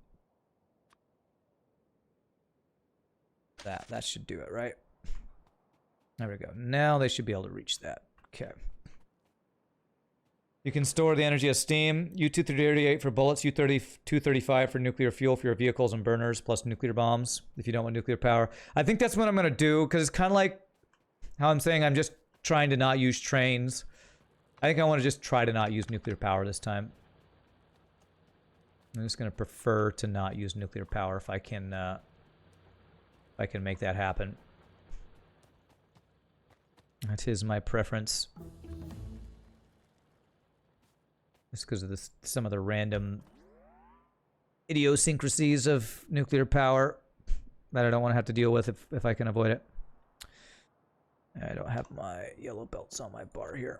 that should do it, right? There we go. Now they should be able to reach that. Okay. You can store the energy as steam. U-238 for bullets, U-235 for nuclear fuel for your vehicles and burners, plus nuclear bombs if you don't want nuclear power. I think that's what I'm going to do, because it's kind of like how I'm saying I'm just trying to not use trains. I think I want to just try to not use nuclear power this time. I'm just going to prefer to not use nuclear power if I can make that happen. That is my preference. Just because of this, some of the random idiosyncrasies of nuclear power that I don't want to have to deal with if I can avoid it. I don't have my yellow belts on my bar here.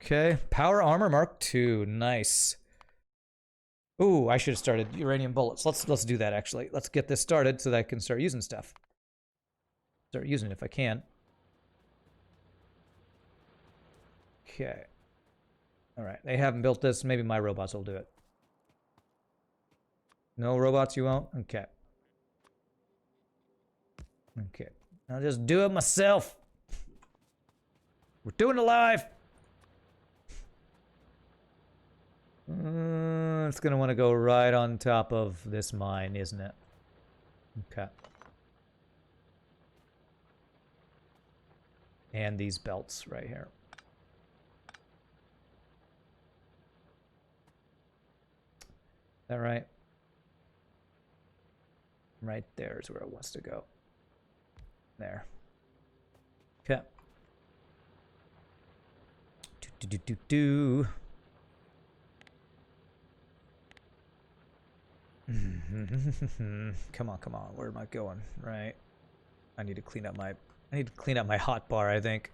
Okay, power armor Mark II, nice. Ooh, I should have started uranium bullets. Let's do that actually. Let's get this started so that I can start using stuff. Start using it if I can. Okay. All right, they haven't built this. Maybe my robots will do it. No robots you won't? Okay. Okay. I'll just do it myself. We're doing it live. It's gonna want to go right on top of this mine, isn't it? Okay. And these belts right here. Is that right? Right there is where it wants to go. There. Okay. Do. Come on. Where am I going? Right. I need to clean up my hot bar, I think.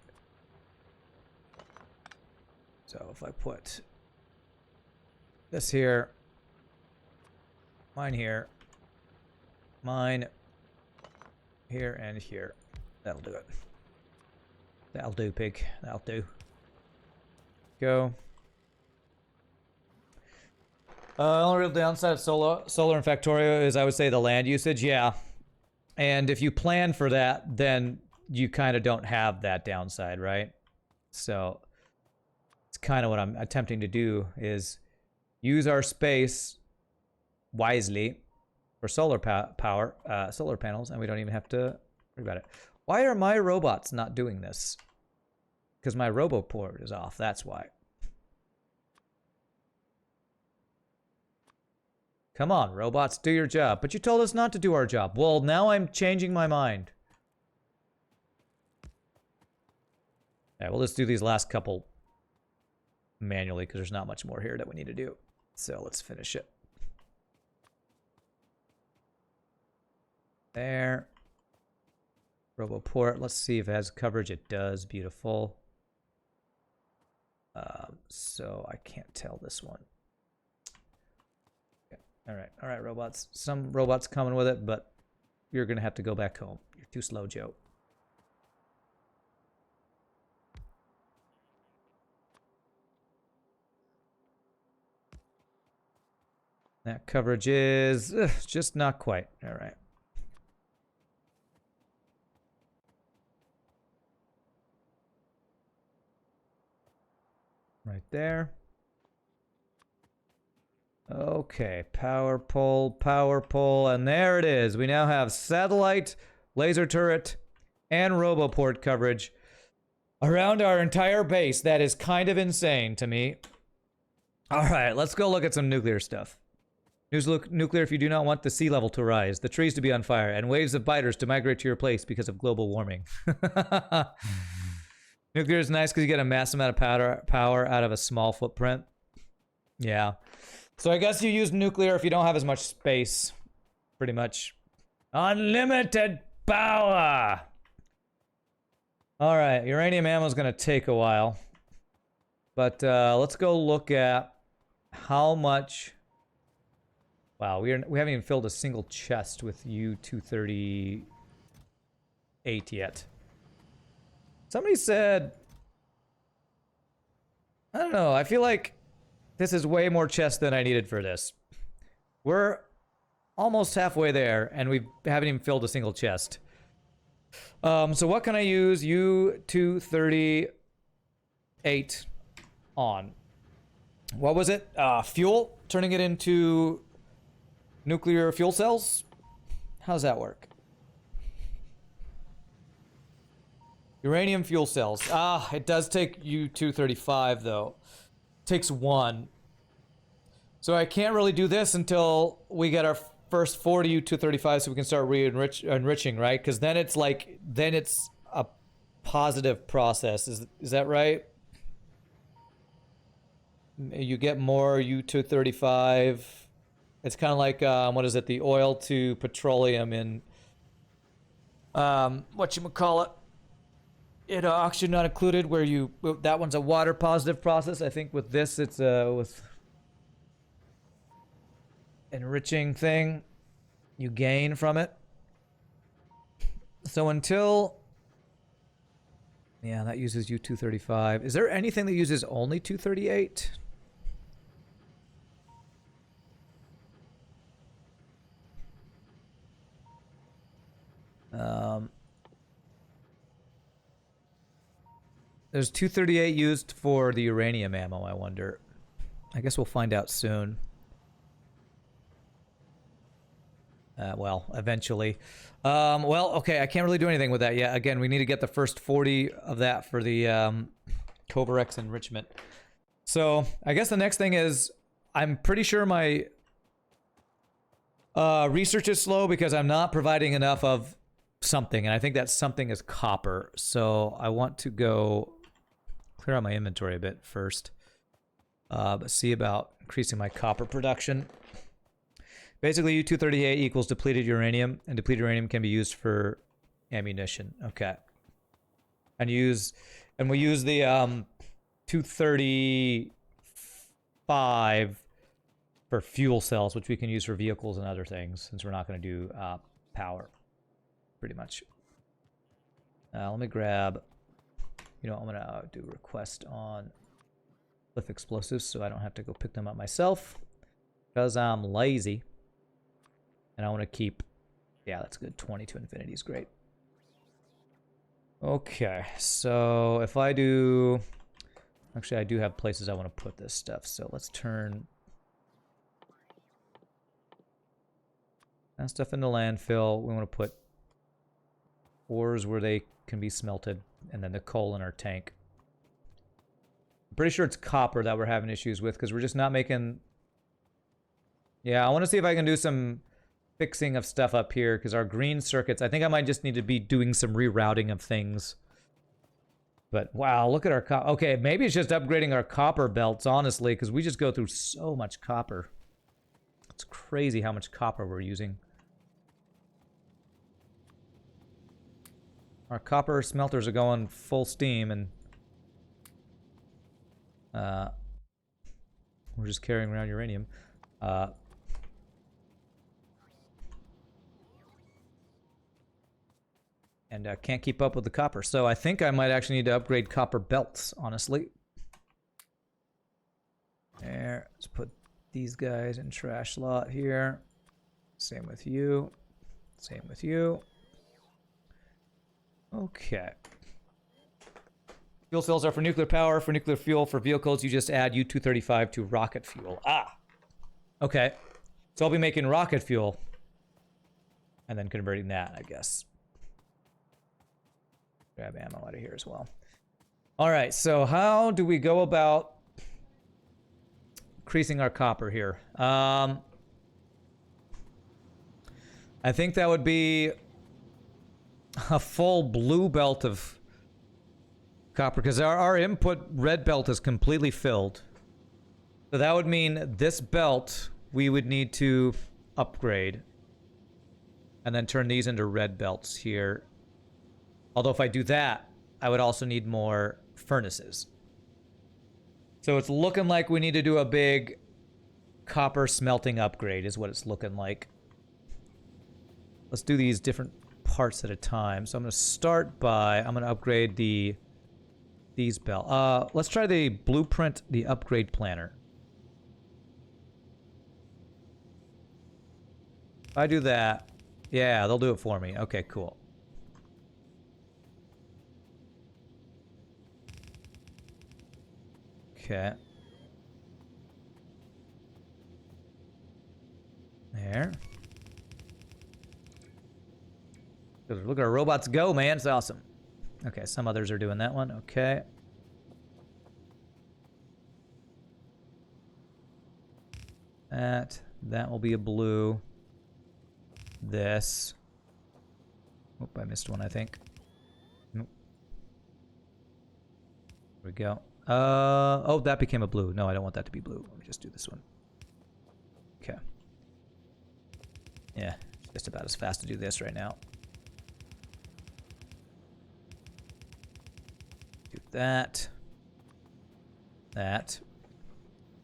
So if I put this here, mine here, mine here and here. That'll do it. That'll do, pig. That'll do. Go. Only real downside of solar and Factorio is, I would say, the land usage. Yeah. And if you plan for that, then you kind of don't have that downside, right? So it's kind of what I'm attempting to do, is use our space wisely for solar power, solar panels, and we don't even have to worry about it. Why are my robots not doing this? Because my RoboPort is off, that's why. Come on, robots, do your job. But you told us not to do our job. Well, now I'm changing my mind. Yeah, we'll just do these last couple manually, because there's not much more here that we need to do. So let's finish it. There. RoboPort, let's see if it has coverage. It does, beautiful. So I can't tell this one. All right, robots. Some robots coming with it, but you're gonna have to go back home. You're too slow, Joe. That coverage is just not quite. All right. Right there. Okay, power pole, and there it is. We now have satellite, laser turret, and RoboPort coverage around our entire base. That is kind of insane to me. All right, let's go look at some nuclear stuff. Use nuclear if you do not want the sea level to rise, the trees to be on fire, and waves of biters to migrate to your place because of global warming. Nuclear is nice because you get a mass amount of power out of a small footprint. Yeah. So I guess you use nuclear if you don't have as much space. Pretty much. Unlimited power! Alright, uranium ammo is going to take a while. But let's go look at how much... Wow, we haven't even filled a single chest with U-238 yet. Somebody said... I don't know, I feel like this is way more chests than I needed for this. We're almost halfway there, and we haven't even filled a single chest. So what can I use U-238 on? What was it? Fuel? Turning it into nuclear fuel cells? How does that work? Uranium fuel cells. It does take U-235 though. Takes 1. So I can't really do this until we get our first 40 U-235 so we can start enriching, right? Because then it's like, then it's a positive process. Is that right? You get more U-235. It's kind of like, what is it? The oil to petroleum in, whatchamacallit? Oxygen not included, where you, that one's a water positive process. I think with this, it's with enriching thing, you gain from it. So until, yeah, that uses U-235. Is there anything that uses only 238? There's 238 used for the uranium ammo, I wonder. I guess we'll find out soon. Well, eventually. Well, okay, I can't really do anything with that yet. Again, we need to get the first 40 of that for the Covarex enrichment. So, I guess the next thing is, I'm pretty sure my research is slow because I'm not providing enough of something, and I think that something is copper. So, I want to go clear out my inventory a bit first. But see about increasing my copper production. Basically, U-238 equals depleted uranium, and depleted uranium can be used for ammunition. Okay. And we use the 235 for fuel cells, which we can use for vehicles and other things, since we're not going to do power, pretty much. Let me grab, you know, I'm going to do request on Cliff Explosives so I don't have to go pick them up myself, because I'm lazy. And I want to keep, yeah, that's good. 20 to infinity is great. Okay, so if I do, actually I do have places I want to put this stuff. So let's turn that stuff into landfill. We want to put ores where they can be smelted, and then the coal in our tank. I'm pretty sure it's copper that we're having issues with because we're just not making. Yeah, I want to see if I can do some fixing of stuff up here because our green circuits, I think I might just need to be doing some rerouting of things. But wow, look at our copper. Okay, maybe it's just upgrading our copper belts, honestly, because we just go through so much copper. It's crazy how much copper we're using. Our copper smelters are going full steam, and we're just carrying around uranium. And can't keep up with the copper. So I think I might actually need to upgrade copper belts, honestly. There, let's put these guys in trash slot here. Same with you. Same with you. Okay. Fuel cells are for nuclear power. For nuclear fuel, for vehicles, you just add U-235 to rocket fuel. Ah! Okay. So I'll be making rocket fuel. And then converting that, I guess. Grab ammo out of here as well. All right, so how do we go about increasing our copper here? I think that would be a full blue belt of copper, because our input red belt is completely filled. So that would mean this belt we would need to upgrade and then turn these into red belts here. Although if I do that, I would also need more furnaces. So it's looking like we need to do a big copper smelting upgrade is what it's looking like. Let's do these different parts at a time. So I'm going to start by, I'm going to upgrade these belts. Let's try the blueprint, the upgrade planner. If I do that, yeah, they'll do it for me. Okay, cool. Okay. There. Look at our robots go, man. It's awesome. Okay, some others are doing that one. Okay. That will be a blue. This. Oop, I missed one, I think. Nope. There we go. Oh, that became a blue. No, I don't want that to be blue. Let me just do this one. Okay. Yeah, it's just about as fast to do this right now. Do that. That.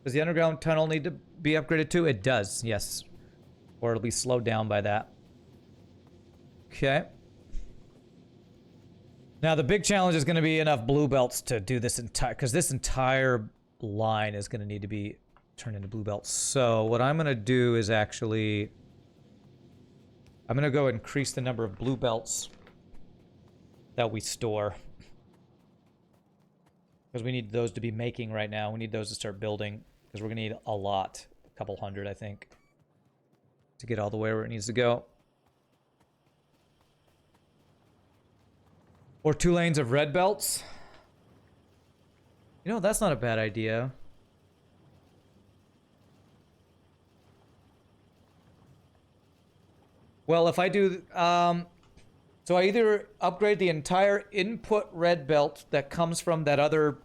Does the underground tunnel need to be upgraded too? It does, yes. Or it'll be slowed down by that. Okay. Now the big challenge is going to be enough blue belts to do this entire... Because this entire line is going to need to be turned into blue belts. So what I'm going to do is actually... I'm going to go increase the number of blue belts that we store. Because we need those to be making right now. We need those to start building. Because we're going to need a lot. A couple hundred, I think. To get all the way where it needs to go. Or 2 lanes of red belts. You know, that's not a bad idea. Well, if I do... so I either upgrade the entire input red belt that comes from that other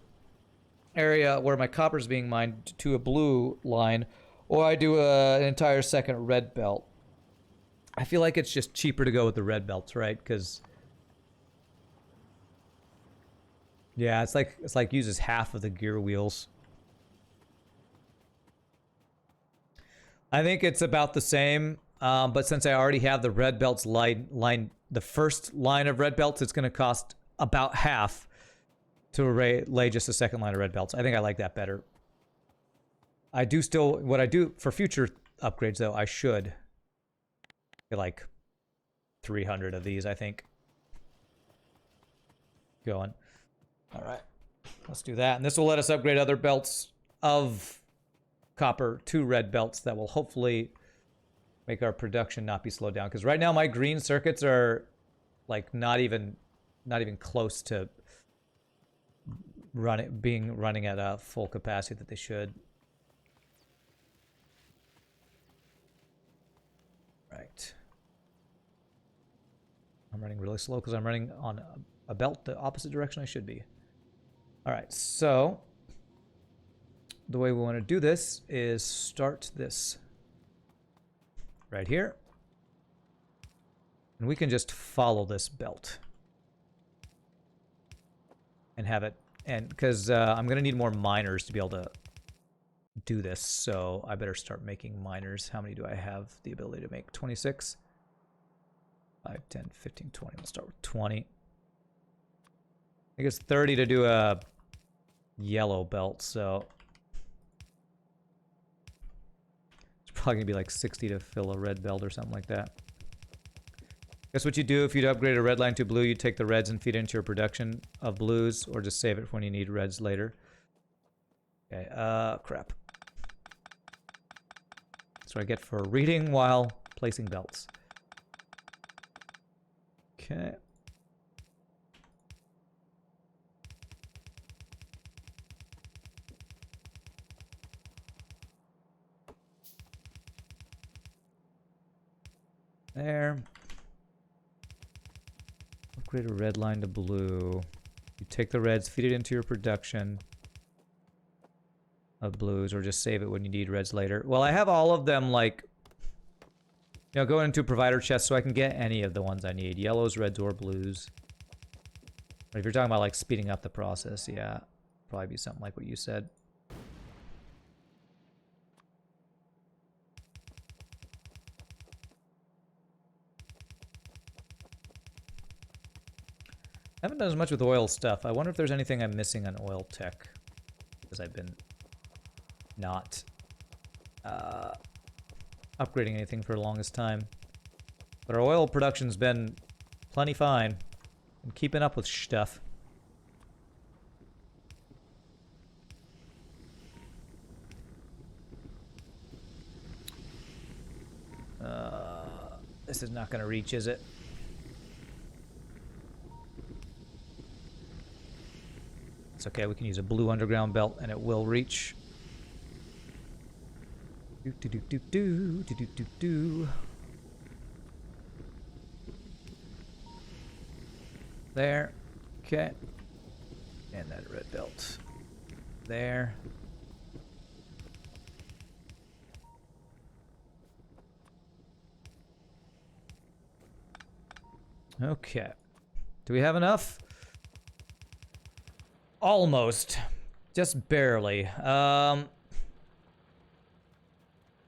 area where my copper's being mined to a blue line, or I do an entire second red belt. I feel like it's just cheaper to go with the red belts, right? Because... yeah, it's like uses half of the gear wheels. I think it's about the same, but since I already have the red belts the first line of red belts, it's going to cost about half to lay just a second line of red belts. I think I like that better. I do still, what I do for future upgrades though, I should get like 300 of these, I think. Going. All right, let's do that. And this will let us upgrade other belts of copper to red belts that will hopefully make our production not be slowed down. Because right now my green circuits are like not even close to running at a full capacity that they should. Right. I'm running really slow because I'm running on a belt the opposite direction I should be. All right, so the way we want to do this is start this right here. And we can just follow this belt and have it, and because I'm going to need more miners to be able to do this, so I better start making miners. How many do I have the ability to make? 26? 5, 10, 15, 20. We'll start with 20. I think it's 30 to do a yellow belt, so it's probably gonna be like 60 to fill a red belt or something like that. Guess what you do if you'd upgrade a red line to blue, you take the reds and feed it into your production of blues, or just save it when you need reds later. Okay, crap. That's what I get for reading while placing belts. Okay. There. Upgrade a red line to blue. You take the reds, feed it into your production of blues, or just save it when you need reds later. Well, I have all of them, like, you know, going into a provider chest so I can get any of the ones I need. Yellows, reds, or blues. But if you're talking about, like, speeding up the process, yeah. Probably be something like what you said. I haven't done as much with oil stuff. I wonder if there's anything I'm missing on oil tech. Because I've been not upgrading anything for the longest time. But our oil production's been plenty fine. And keeping up with stuff. This is not going to reach, is it? It's okay, we can use a blue underground belt and it will reach. Do do do do do do do do do. There. Okay. And that red belt. There. Okay. Do we have enough? Almost. Just barely. I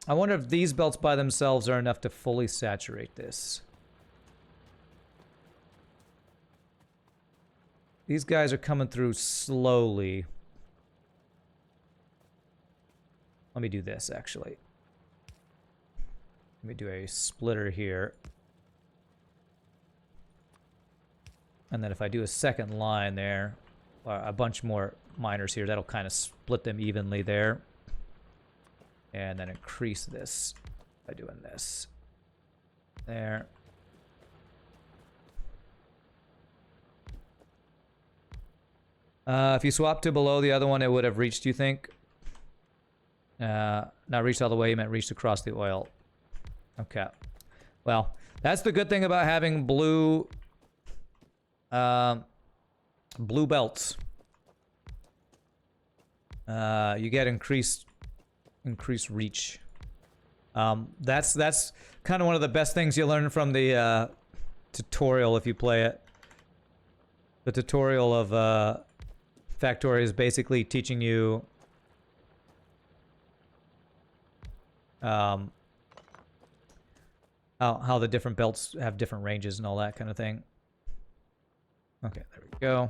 wonder if these belts by themselves are enough to fully saturate this. These guys are coming through slowly. Let me do this, actually. Let me do a splitter here. And then if I do a second line there, or a bunch more miners here, that'll kind of split them evenly there. And then increase this by doing this. There. If you swap to below the other one, it would have reached, you think? Not reached all the way, you meant reached across the oil. Okay. Well, that's the good thing about having blue belts. You get increased reach. That's kind of one of the best things you learn from the tutorial if you play it. The tutorial of Factorio is basically teaching you how the different belts have different ranges and all that kind of thing. Okay, there we go.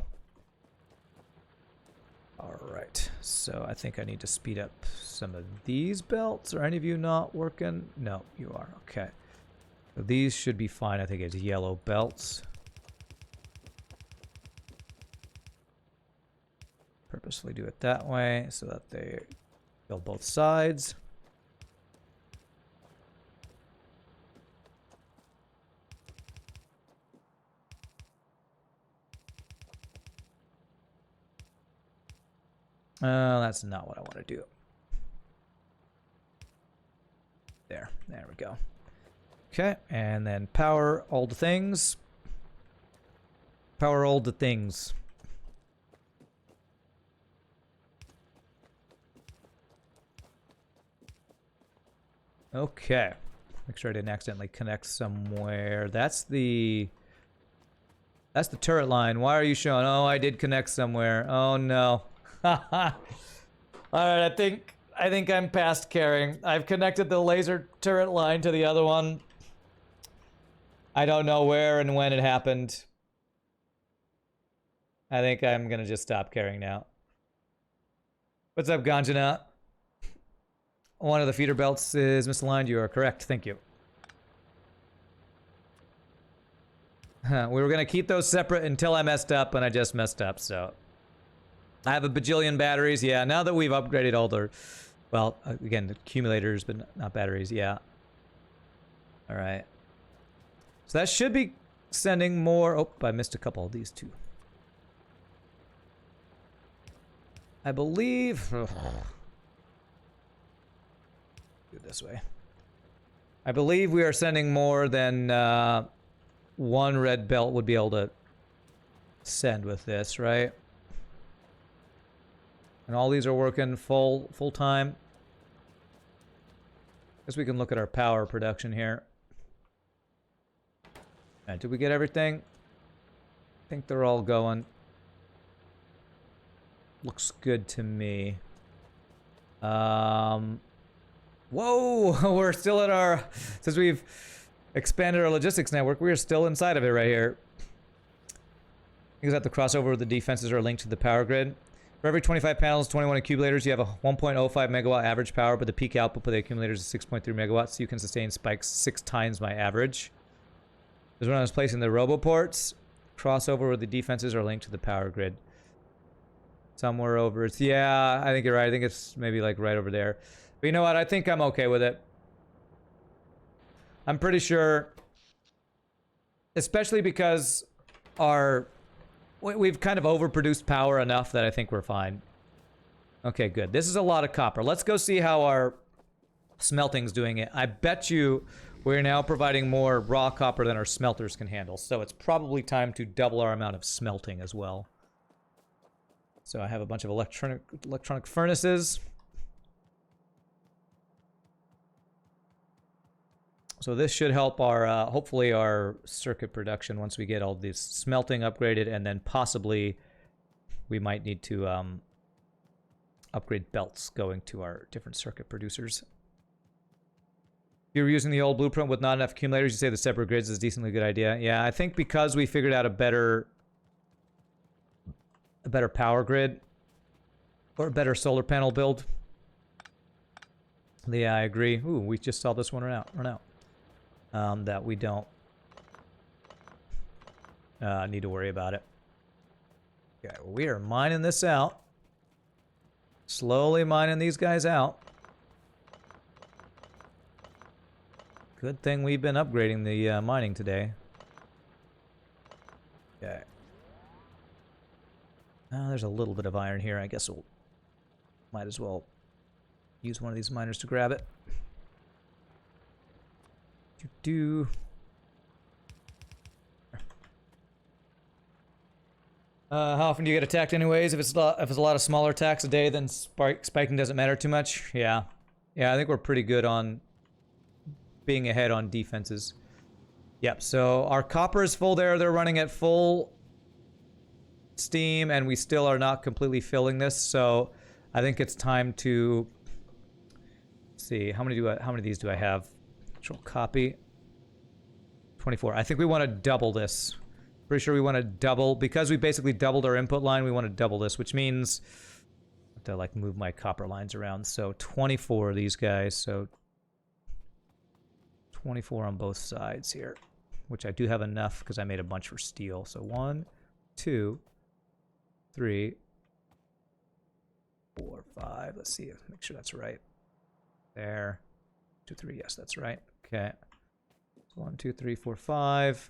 Alright, so I think I need to speed up some of these belts. Are any of you not working? No, you are. Okay. So these should be fine. I think it's yellow belts. Purposefully do it that way so that they fill both sides. That's not what I want to do. There we go. Okay, and then power all the things. Power all the things. Okay. Make sure I didn't accidentally connect somewhere. That's the turret line. Why are you showing? Oh, I did connect somewhere. Oh no. Alright, I think I'm past caring. I've connected the laser turret line to the other one. I don't know where and when it happened. I think I'm gonna just stop caring now. What's up, Ganjana? One of the feeder belts is misaligned. You are correct. Thank you. We were gonna keep those separate until I messed up, and I just messed up, so... I have a bajillion batteries, yeah. Now that we've upgraded all the... Well, again, the accumulators, but not batteries, yeah. Alright. So that should be sending more... Oh, I missed a couple of these too. I believe... Do it this way. I believe we are sending more than one red belt would be able to send with this, right? And all these are working full time. Guess we can look at our power production here. Alright, did we get everything? I think they're all going. Looks good to me. Whoa! We're still at our... Since we've expanded our logistics network, we are still inside of it right here. Because that the crossover with the defenses are linked to the power grid. For every 25 panels, 21 accumulators, you have a 1.05 megawatt average power, but the peak output of the accumulators is 6.3 megawatts, so you can sustain spikes 6 times my average. is when I was placing the roboports. Crossover where the defenses are linked to the power grid. Somewhere over. It's, yeah, I think you're right. I think it's maybe like right over there. But you know what? I think I'm okay with it. I'm pretty sure, especially because we've kind of overproduced power enough that I think we're fine. Okay, good. This is a lot of copper. Let's go see how our smelting's doing it. I bet you we're now providing more raw copper than our smelters can handle. So it's probably time to double our amount of smelting as well. So I have a bunch of electronic furnaces. So this should help our, hopefully our circuit production once we get all this smelting upgraded, and then possibly we might need to upgrade belts going to our different circuit producers. If you were using the old blueprint with not enough accumulators, you say the separate grids is a decently good idea. Yeah, I think because we figured out a better power grid or a better solar panel build. Yeah, I agree. Ooh, we just saw this one run out. That we don't need to worry about it. Okay, well, we are mining this out. Slowly mining these guys out. Good thing we've been upgrading the mining today. Okay. There's a little bit of iron here. I guess we'll might as well use one of these miners to grab it. How often do you get attacked anyways? If it's a lot of smaller attacks a day, then spiking doesn't matter too much. Yeah. Yeah, I think we're pretty good on being ahead on defenses. Yep, so our copper is full there. They're running at full steam, and we still are not completely filling this, so I think it's time to see how many of these do I have? Control copy. 24. I think we want to double this. Pretty sure we want to double, because we basically doubled our input line, we want to double this, which means I have to like move my copper lines around. So 24 of these guys, so 24 on both sides here, which I do have enough because I made a bunch for steel. So 1, 2, 3, 4, 5. Let's see, make sure that's right. There. 2, 3, yes, that's right. Okay. So 1, 2, 3, 4, 5.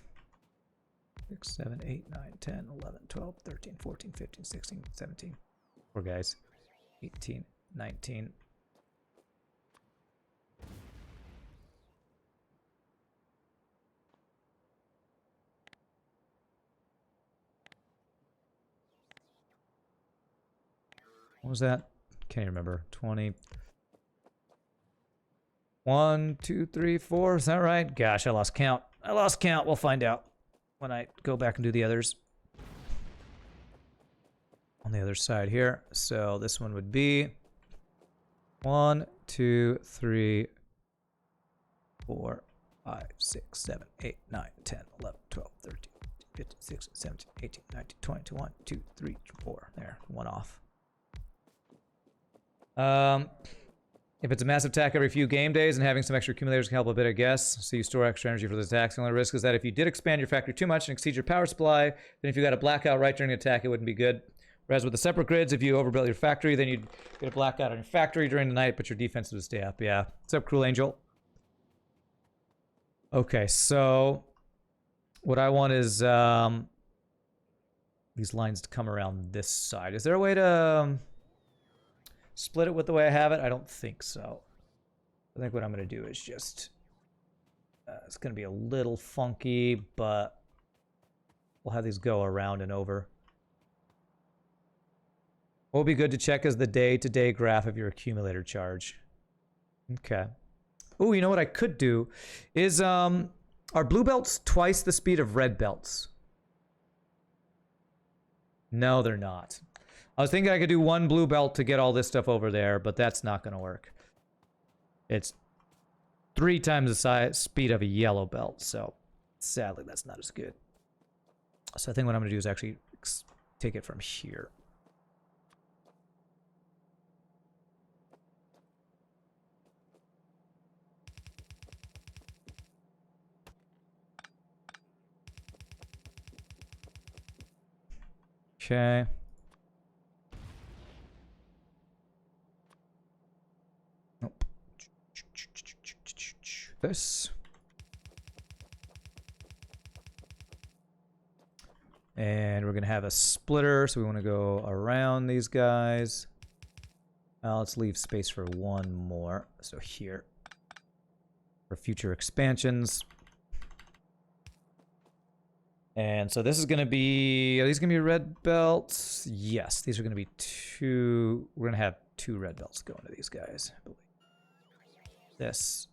6, 7, 8, 9, 10, 11, 12, 13, 14, 15, 16, 17. Poor guys. 18, 19. What was that? Can't even remember. 20. 1, 2, 3, 4. Is that right? Gosh, I lost count. We'll find out when I go back and do the others. On the other side here. So this one would be 1, 2, 3, 4, 5, 6, 7, 8, 9, 10, 11, 12, 13, 15, 16, 17, 18, 19, 20, 21, 2, 3, 4. There, one off. If it's a massive attack every few game days and having some extra accumulators can help a bit, I guess. So you store extra energy for the attacks. The only risk is that if you did expand your factory too much and exceed your power supply, then if you got a blackout right during the attack, it wouldn't be good. Whereas with the separate grids, if you overbuilt your factory, then you'd get a blackout on your factory during the night, but your defense would stay up. Yeah. What's up, Cruel Angel? Okay, so what I want is these lines to come around this side. Is there a way to split it with the way I have it? I don't think so. I think what I'm going to do is just... it's going to be a little funky, but we'll have these go around and over. What would be good to check is the day-to-day graph of your accumulator charge. Okay. Oh, you know what I could do is, are blue belts twice the speed of red belts? No, they're not. I was thinking I could do one blue belt to get all this stuff over there, but that's not going to work. It's 3 times the speed of a yellow belt, so sadly that's not as good. So I think what I'm going to do is actually take it from here. Okay. Nope. This. And we're going to have a splitter, so we want to go around these guys. Let's leave space for one more. So here. For future expansions. And so this is going to be... Are these going to be red belts? Yes, these are going to be two... We're going to have two red belts going to these guys. This.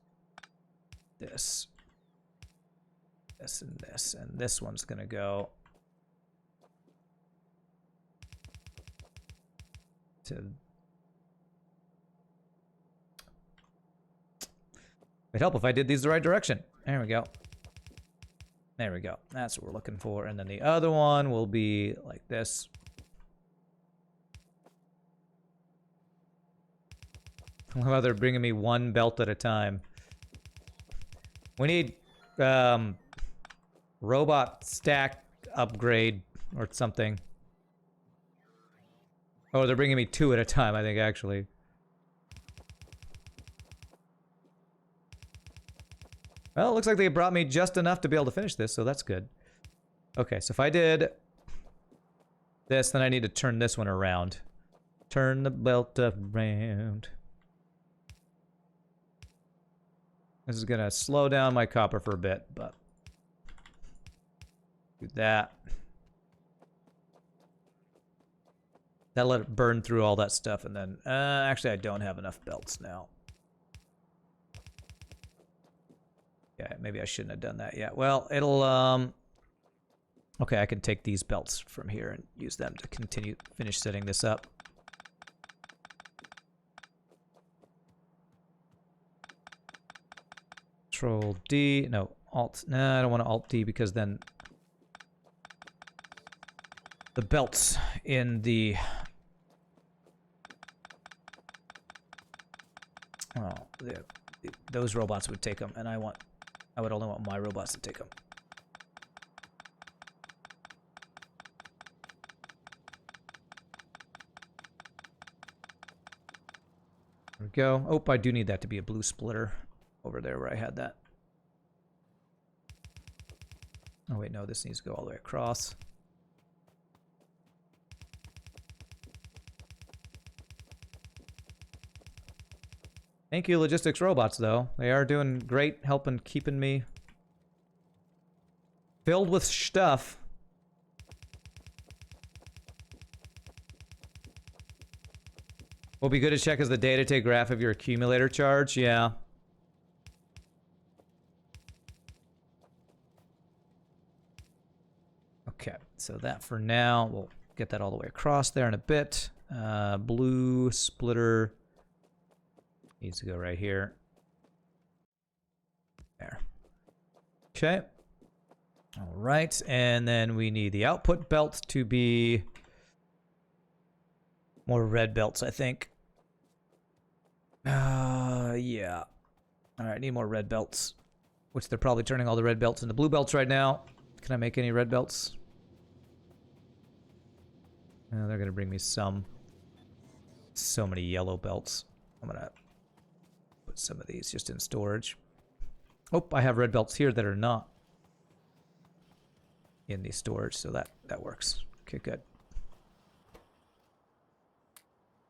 This. This and this. And this one's going to go... to... It'd help if I did these the right direction. There we go. There we go. That's what we're looking for. And then the other one will be like this. I love how they're bringing me one belt at a time. We need robot stack upgrade or something. Oh, they're bringing me two at a time, I think, actually. Well, it looks like they brought me just enough to be able to finish this, so that's good. Okay, so if I did this, then I need to turn this one around. Turn the belt around. This is gonna slow down my copper for a bit, but... do that. That'll let it burn through all that stuff, and then... actually, I don't have enough belts now. Yeah, maybe I shouldn't have done that yet. Well, it'll, okay, I can take these belts from here and use them to finish setting this up. Control D, no, Alt, no, I don't want to Alt D because then the belts in the, those robots would take them, and I would only want my robots to take them. There we go. Oh, I do need that to be a blue splitter over there where I had that. Oh wait, no, this needs to go all the way across. Thank you, logistics robots, though. They are doing great, helping keeping me filled with stuff. Will be good to check as the data-take graph of your accumulator charge. Yeah. Okay, so that for now, we'll get that all the way across there in a bit. Blue splitter needs to go right here. There. Okay. All right, and then we need the output belt to be more red belts, I think. Yeah. All right, need more red belts, which they're probably turning all the red belts into blue belts right now. Can I make any red belts? They're gonna bring me some. So many yellow belts. I'm gonna put some of these just in storage. Oh, I have red belts here that are not in the storage, so that works. Okay, good.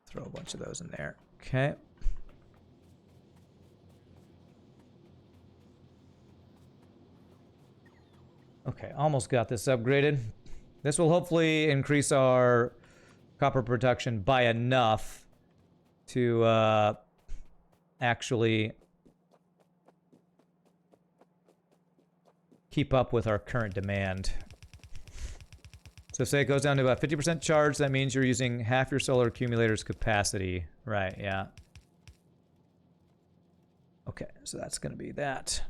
Throw a bunch of those in there. Okay. Okay, almost got this upgraded. This will hopefully increase our copper production by enough to actually keep up with our current demand. So say it goes down to about 50% charge, that means you're using half your solar accumulator's capacity. Right, yeah. Okay, so that's going to be that.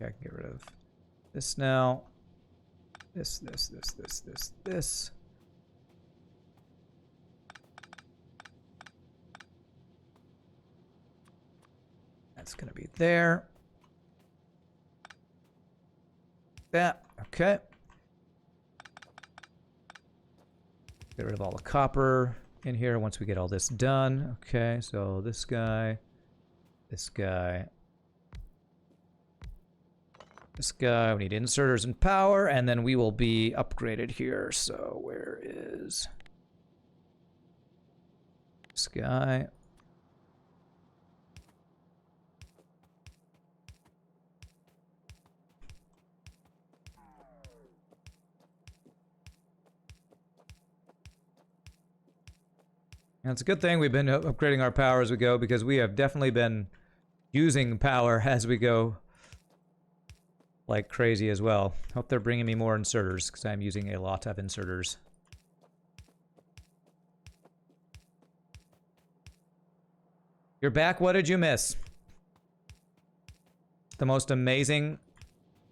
I can get rid of this now. This. That's going to be there. that. Okay. Get rid of all the copper in here once we get all this done. Okay, so this guy, this guy, this guy. We need inserters and power, and then we will be upgraded here. So where is this guy? And it's a good thing we've been upgrading our power as we go, because we have definitely been using power as we go like crazy as well. Hope they're bringing me more inserters, because I'm using a lot of inserters. You're back. What did you miss? The most amazing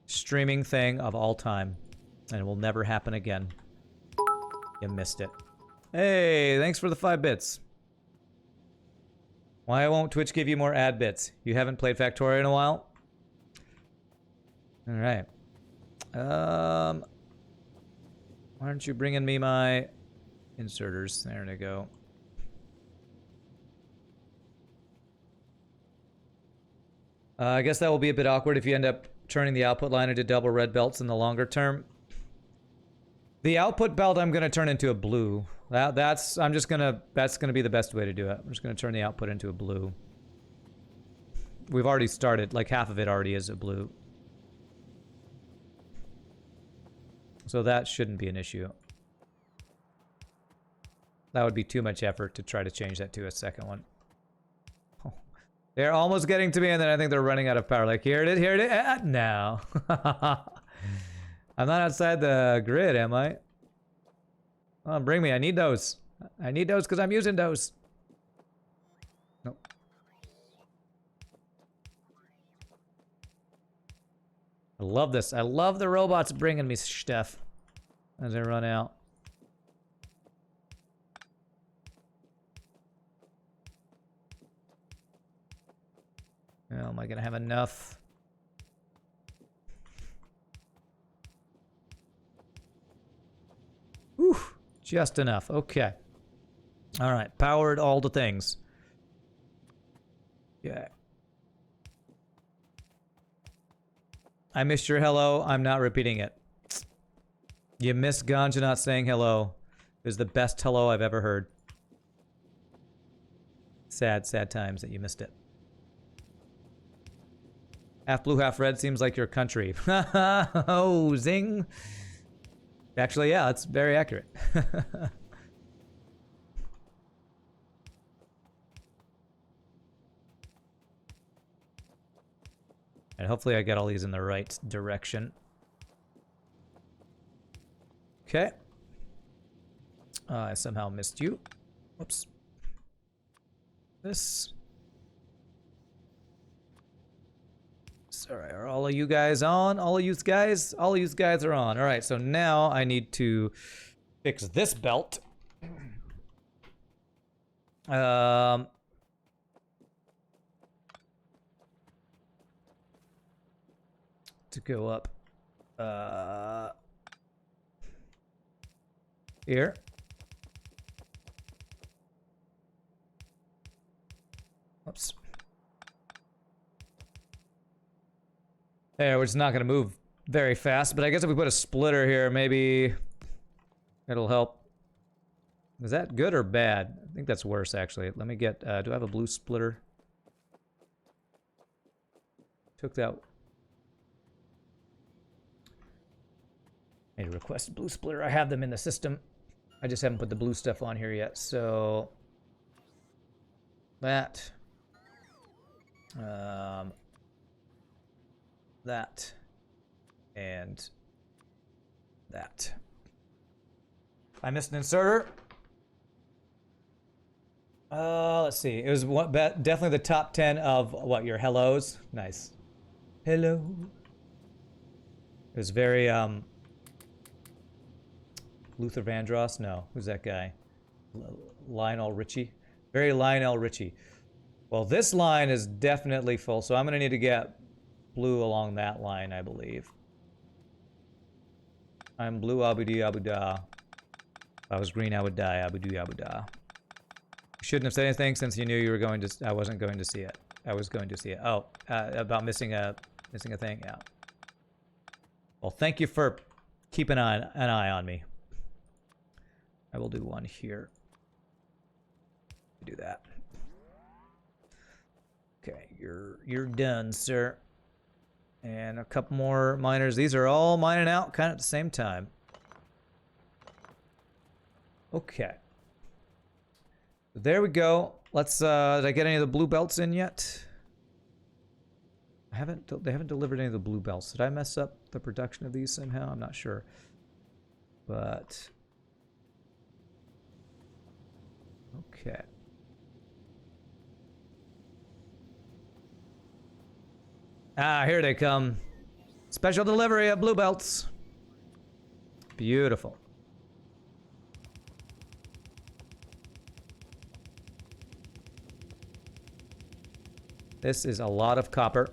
streaming thing of all time. And it will never happen again. You missed it. Hey, thanks for the 5 bits. Why won't Twitch give you more ad bits? You haven't played Factorio in a while? Alright. Why aren't you bringing me my inserters? There they go. I guess that will be a bit awkward if you end up turning the output line into double red belts in the longer term. The output belt I'm gonna turn into a blue. That's gonna be the best way to do it. I'm just gonna turn the output into a blue. We've already started, like half of it already is a blue. So that shouldn't be an issue. That would be too much effort to try to change that to a second one. Oh. They're almost getting to me, and then I think they're running out of power. Like, here it is, here it is. No. I'm not outside the grid, am I? Oh, bring me. I need those. I need those because I'm using those. Nope. I love this. I love the robots bringing me stuff as I run out. Oh, am I going to have enough? Whew. Just enough. Okay. All right. Powered all the things. Yeah. I missed your hello. I'm not repeating it. You missed Ganja not saying hello. It was the best hello I've ever heard. Sad, sad times that you missed it. Half blue, half red seems like your country. Oh, zing. Actually, yeah, that's very accurate. And hopefully I get all these in the right direction. Okay. I somehow missed you. Whoops. This. Sorry, are all of you guys on? All of you guys? All of you guys are on. All right, so now I need to fix this belt. To go up here. Oops. There, we're just not gonna move very fast, but I guess if we put a splitter here, maybe it'll help. Is that good or bad? I think that's worse, actually. Let me get, do I have a blue splitter? Took that. I need to request a blue splitter. I have them in the system. I just haven't put the blue stuff on here yet, so that. That. And that. I missed an inserter. Let's see. It was definitely the top 10 of what, your hellos? Nice. Hello. It was very, Luther Vandross? No. Who's that guy? Lionel Richie? Very Lionel Richie. Well, this line is definitely full, so I'm going to need to get blue along that line, I believe. I'm blue, abu dee, abu da. If I was green, I would die, abu dee, abu da. You shouldn't have said anything since you knew you were going to, I wasn't going to see it. I was going to see it. Oh, about missing a thing, yeah. Well, thank you for keeping an eye on me. I will do one here. Do that. Okay, you're done, sir. And a couple more miners. These are all mining out kind of at the same time. Okay. There we go. Let's did I get any of the blue belts in yet? They haven't delivered any of the blue belts. Did I mess up the production of these somehow? I'm not sure. But okay. Ah, here they come. Special delivery of blue belts. Beautiful. This is a lot of copper.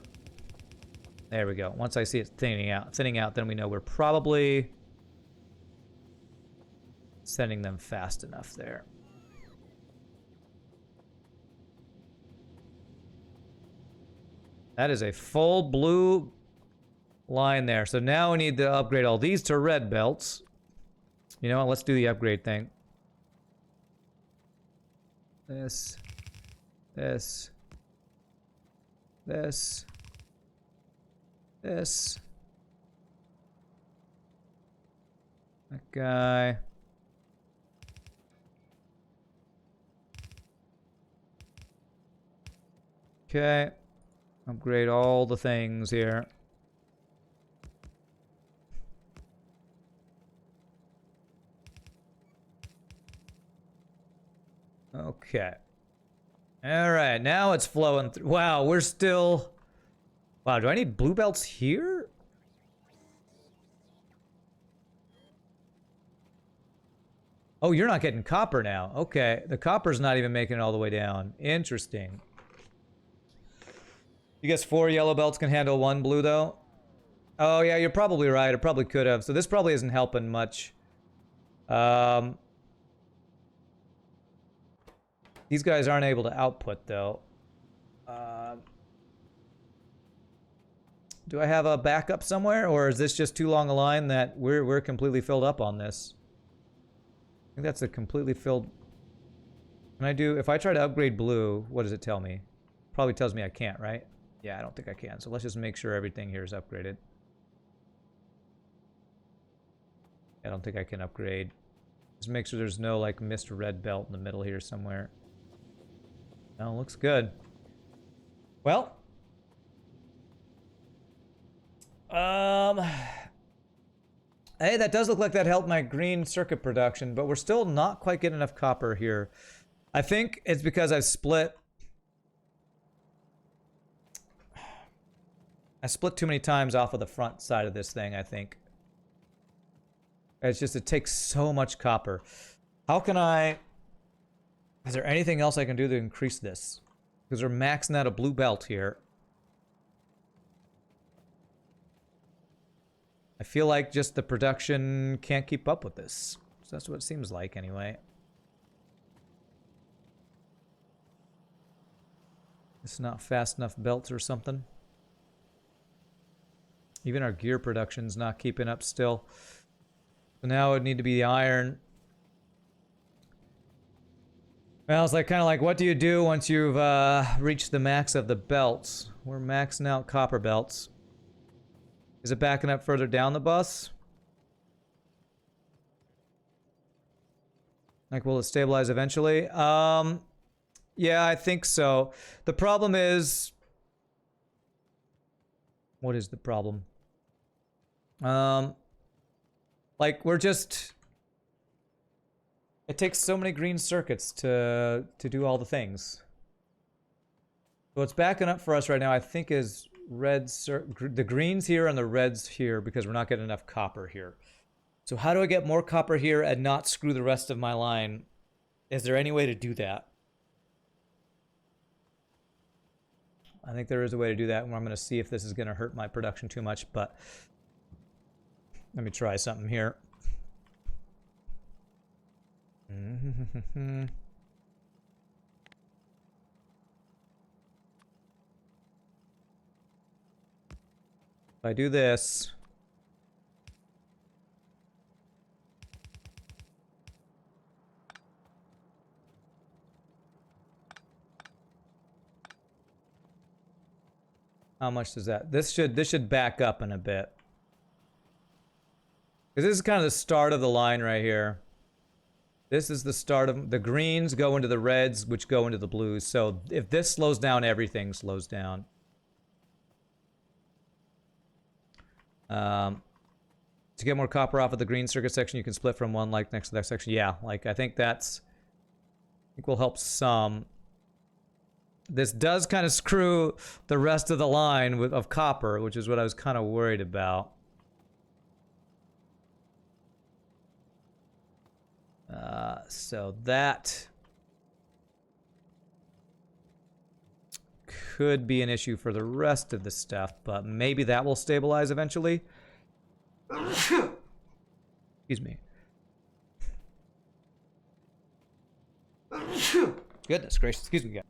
There we go. Once I see it thinning out, then we know we're probably sending them fast enough there. That is a full blue line there. So now we need to upgrade all these to red belts. You know what? Let's do the upgrade thing. This. This. This. This. That guy. Okay. Upgrade all the things here. Okay. All right, now it's flowing through. Wow, we're still... Wow, do I need blue belts here? Oh, you're not getting copper now. Okay, the copper's not even making it all the way down. Interesting. You guess 4 yellow belts can handle 1 blue, though? Oh, yeah, you're probably right. It probably could have. So this probably isn't helping much. These guys aren't able to output, though. Do I have a backup somewhere, or is this just too long a line that we're completely filled up on this? I think that's a completely filled... Can I do... If I try to upgrade blue, what does it tell me? Probably tells me I can't, right? Yeah, I don't think I can. So let's just make sure everything here is upgraded. I don't think I can upgrade. Just make sure there's no, like, missed red belt in the middle here somewhere. No, looks good. Well. Hey, that does look like that helped my green circuit production, but we're still not quite getting enough copper here. I think it's because I've split... I split too many times off of the front side of this thing, I think. It's just, it takes so much copper. How can I... Is there anything else I can do to increase this? Because we're maxing out a blue belt here. I feel like just the production can't keep up with this. So that's what it seems like, anyway. It's not fast enough belts or something. Even our gear production's not keeping up still. So now it would need to be the iron. Well, it's like kind of like, what do you do once you've reached the max of the belts? We're maxing out copper belts. Is it backing up further down the bus? Like, will it stabilize eventually? Yeah, I think so. The problem is... What is the problem? Like, we're just... It takes so many green circuits to do all the things. So what's backing up for us right now, I think, is the greens here and the reds here, because we're not getting enough copper here. So how do I get more copper here and not screw the rest of my line? Is there any way to do that? I think there is a way to do that, and I'm going to see if this is going to hurt my production too much, but Let me try something here. If I do this... How much does that... This should back up in a bit. Because this is kind of the start of the line right here. This is the start of... The greens go into the reds, which go into the blues. So if this slows down, everything slows down. To get more copper off of the green circuit section, you can split from one like next to that section. Yeah, like I think that's... I think will help some. This does kind of screw the rest of the line of copper, which is what I was kind of worried about. So that could be an issue for the rest of the stuff, but maybe that will stabilize eventually. Excuse me. Goodness gracious, excuse me, guys.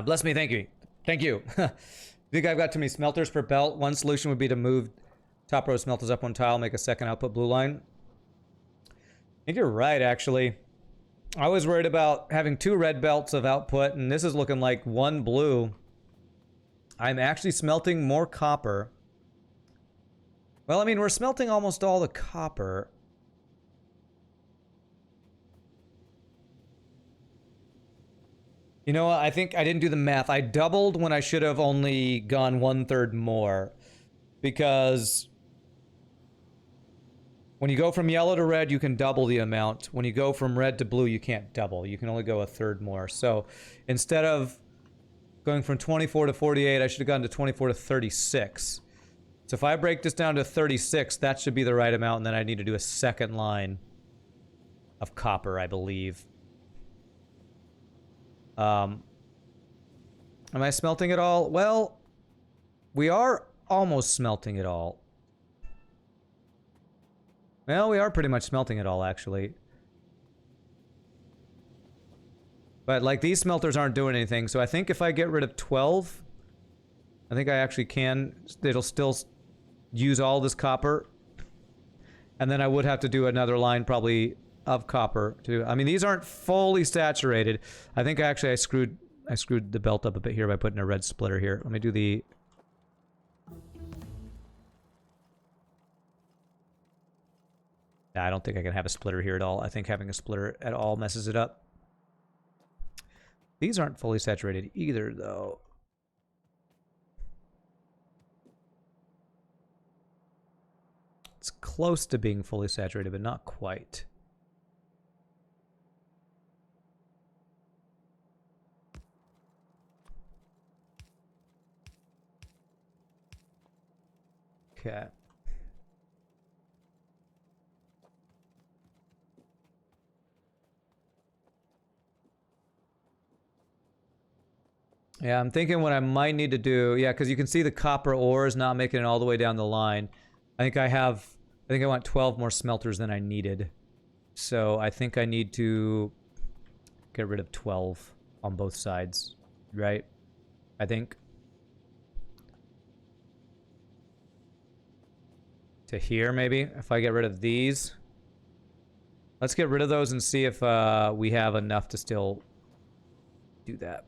Bless me, thank you. Thank you. Think I've got too many smelters per belt. One solution would be to move top row smelters up one tile, make a second output blue line. I think you're right, actually. I was worried about having 2 red belts of output, and this is looking like 1 blue. I'm actually smelting more copper. Well, I mean, we're smelting almost all the copper. You know what? I think I didn't do the math. I doubled when I should have only gone 1/3 more. Because when you go from yellow to red, you can double the amount. When you go from red to blue, you can't double. You can only go 1/3 more. So instead of going from 24 to 48, I should have gone to 24 to 36. So if I break this down to 36, that should be the right amount. And then I need to do a second line of copper, I believe. Am I smelting it all? Well, we are almost smelting it all. Well, we are pretty much smelting it all, actually. But, like, these smelters aren't doing anything, so I think if I get rid of 12, I think I actually can. It'll still use all this copper. And then I would have to do another line, probably, of copper too. I mean, these aren't fully saturated. I think actually I screwed the belt up a bit here by putting a red splitter here. Let me do the... Nah, I don't think I can have a splitter here at all. I think having a splitter at all messes it up. These aren't fully saturated either, though. It's close to being fully saturated, but not quite. Okay. Yeah, I'm thinking what I might need to do... Yeah, because you can see the copper ore is not making it all the way down the line. I think I want 12 more smelters than I needed. So I think I need to get rid of 12 on both sides, right? I think. To here, maybe, if I get rid of these. Let's get rid of those and see if we have enough to still do that.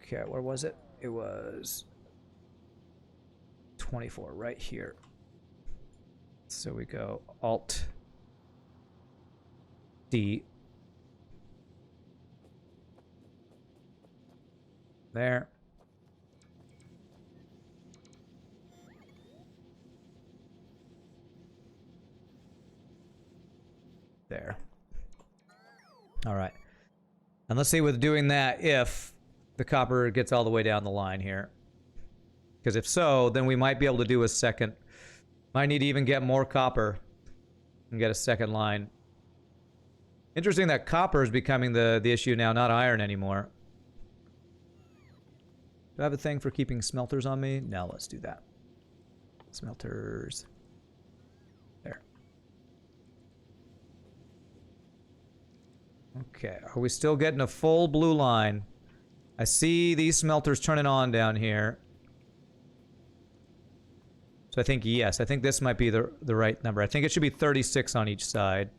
Okay, where was it? It was 24 right here. So we go Alt D. There. There. All right. And let's see with doing that if the copper gets all the way down the line here. Because if so, then we might be able to do a second Might need to even get more copper and get a second line. Interesting that copper is becoming the issue now, not iron anymore. Do I have a thing for keeping smelters on me? No, let's do that. Smelters. There. Okay, are we still getting a full blue line? I see these smelters turning on down here. So I think, yes, I think this might be the right number. I think it should be 36 on each side.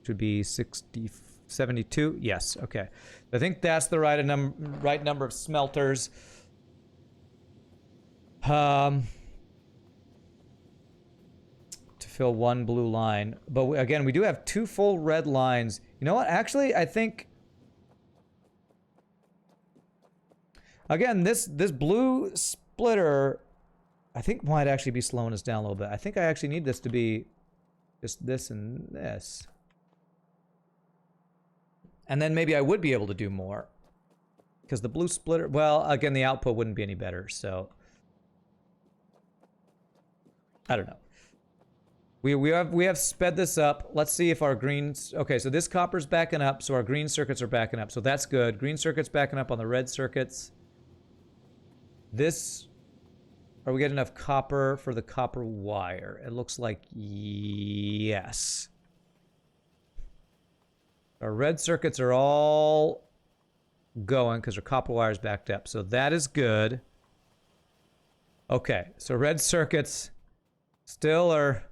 Should be 60, 72. Yes, okay. I think that's the right number of smelters. To fill one blue line. But again, we do have 2 full red lines. You know what? Actually, I think... Again, this blue splitter, I think might actually be slowing us down a little bit. I think I actually need this to be just this and this. And then maybe I would be able to do more. Because the blue splitter... Well, again, the output wouldn't be any better, so... I don't know. We have sped this up. Let's see if our greens... Okay, so this copper's backing up, so our green circuits are backing up. So that's good. Green circuits backing up on the red circuits. This... Are we getting enough copper for the copper wire? It looks like yes. Our red circuits are all going because our copper wire is backed up. So that is good. Okay, so red circuits still are...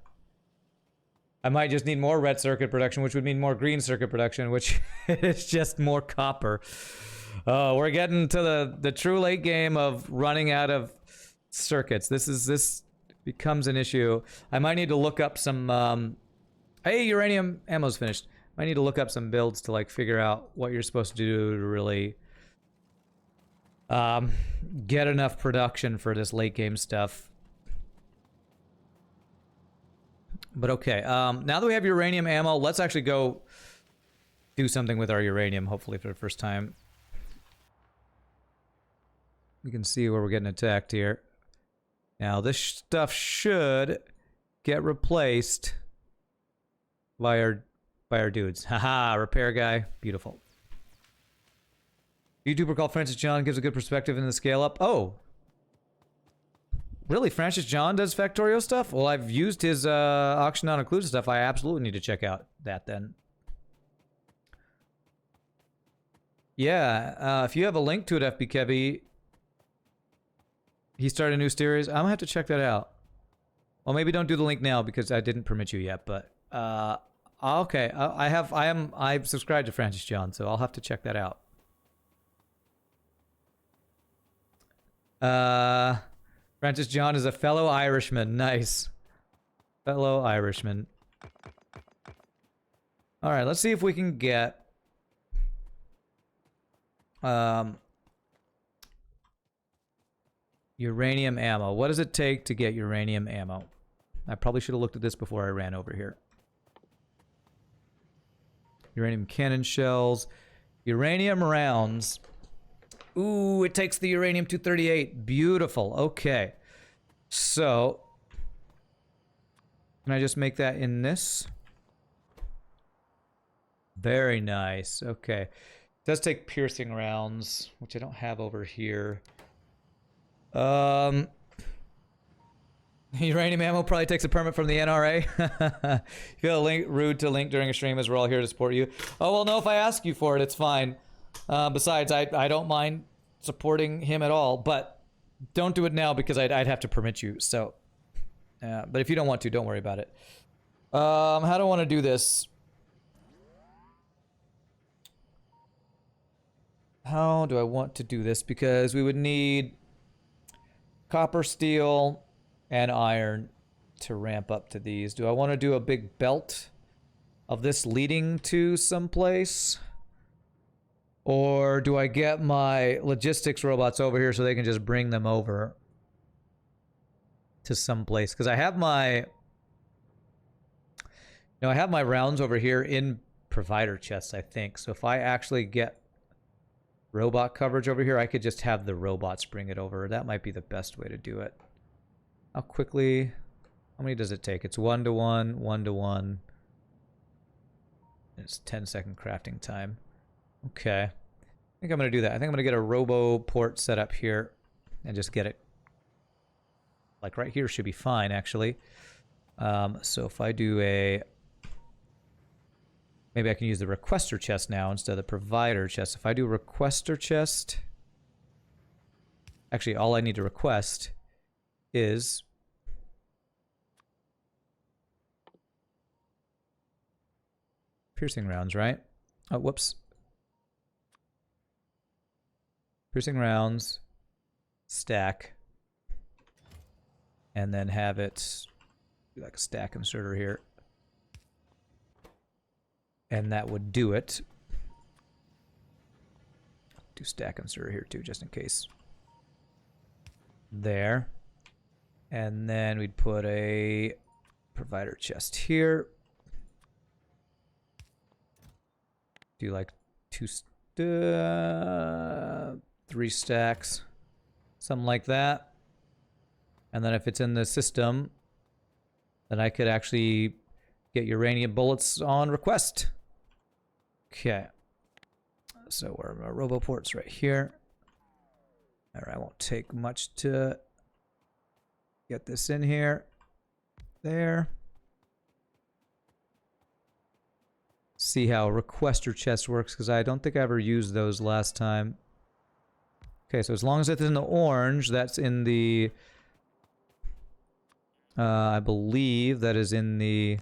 I might just need more red circuit production, which would mean more green circuit production, which is just more copper. We're getting to the true late game of running out of circuits. This becomes an issue. I might need to look up some... Hey, uranium ammo's finished. I need to look up some builds to like figure out what you're supposed to do to really get enough production for this late game stuff. But okay, now that we have uranium ammo, let's actually go do something with our uranium, hopefully for the first time. You can see where we're getting attacked here. Now this stuff should get replaced by our dudes. Haha, repair guy. Beautiful. YouTuber called Francis John gives a good perspective in the scale up. Oh. Really? Francis John does Factorio stuff? Well, I've used his auction not included stuff. I absolutely need to check out that then. Yeah, if you have a link to it, FB Kevy, he started a new series. I'm gonna have to check that out. Well, maybe don't do the link now because I didn't permit you yet, but okay. I've subscribed to Francis John, so I'll have to check that out. Francis John is a fellow Irishman. Nice. Fellow Irishman. Alright, let's see if we can get... uranium ammo. What does it take to get uranium ammo? I probably should have looked at this before I ran over here. Uranium cannon shells. Uranium rounds. Ooh, it takes the uranium-238. Beautiful. Okay. So, can I just make that in this? Very nice. Okay. It does take piercing rounds, which I don't have over here. Uranium ammo probably takes a permit from the NRA. You feel rude to link during a stream as we're all here to support you. Oh, well, no, if I ask you for it, it's fine. Besides, I don't mind supporting him at all, but don't do it now because I'd have to permit you, so... but if you don't want to, don't worry about it. How do I want to do this? How do I want to do this? Because we would need copper, steel, and iron to ramp up to these. Do I want to do a big belt of this leading to someplace? Or do I get my logistics robots over here so they can just bring them over to someplace? Because I have my... I have my rounds over here in provider chests, I think. So if I actually get robot coverage over here, I could just have the robots bring it over. That might be the best way to do it. How quickly? How many does it take? It's 1 to 1, 1 to 1. It's 10-second crafting time. Okay. I think I'm going to do that. I think I'm going to get a robo port set up here and just get it. Like right here should be fine, actually. So if I do a... Maybe I can use the requester chest now instead of the provider chest. If I do requester chest... Actually, all I need to request is... piercing rounds, right? Oh, whoops. Piercing rounds, stack, and then have it do like a stack inserter here. And that would do it. Do stack inserter here too, just in case. There. And then we'd put a provider chest here. Do like 3 stacks, something like that. And then if it's in the system, then I could actually get uranium bullets on request. Okay. So where are my roboports? Right here. Alright, won't take much to get this in here. There. See how requester chest works, because I don't think I ever used those last time. Okay, so as long as it's in the orange, that's in the... I believe that is in the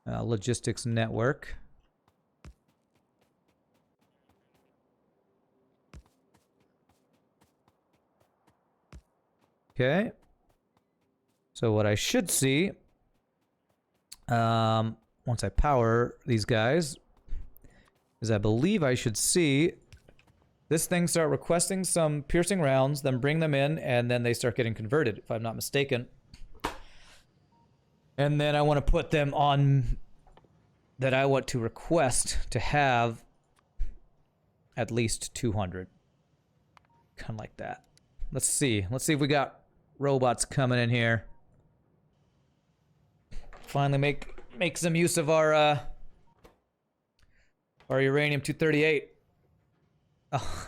logistics network. Okay. So what I should see... once I power these guys, is I believe I should see this thing start requesting some piercing rounds, then bring them in, and then they start getting converted, if I'm not mistaken. And then I want to put them on that I want to request to have at least 200. Kind of like that. Let's see. Let's see if we got robots coming in here. Finally make some use of our uranium-238. Oh.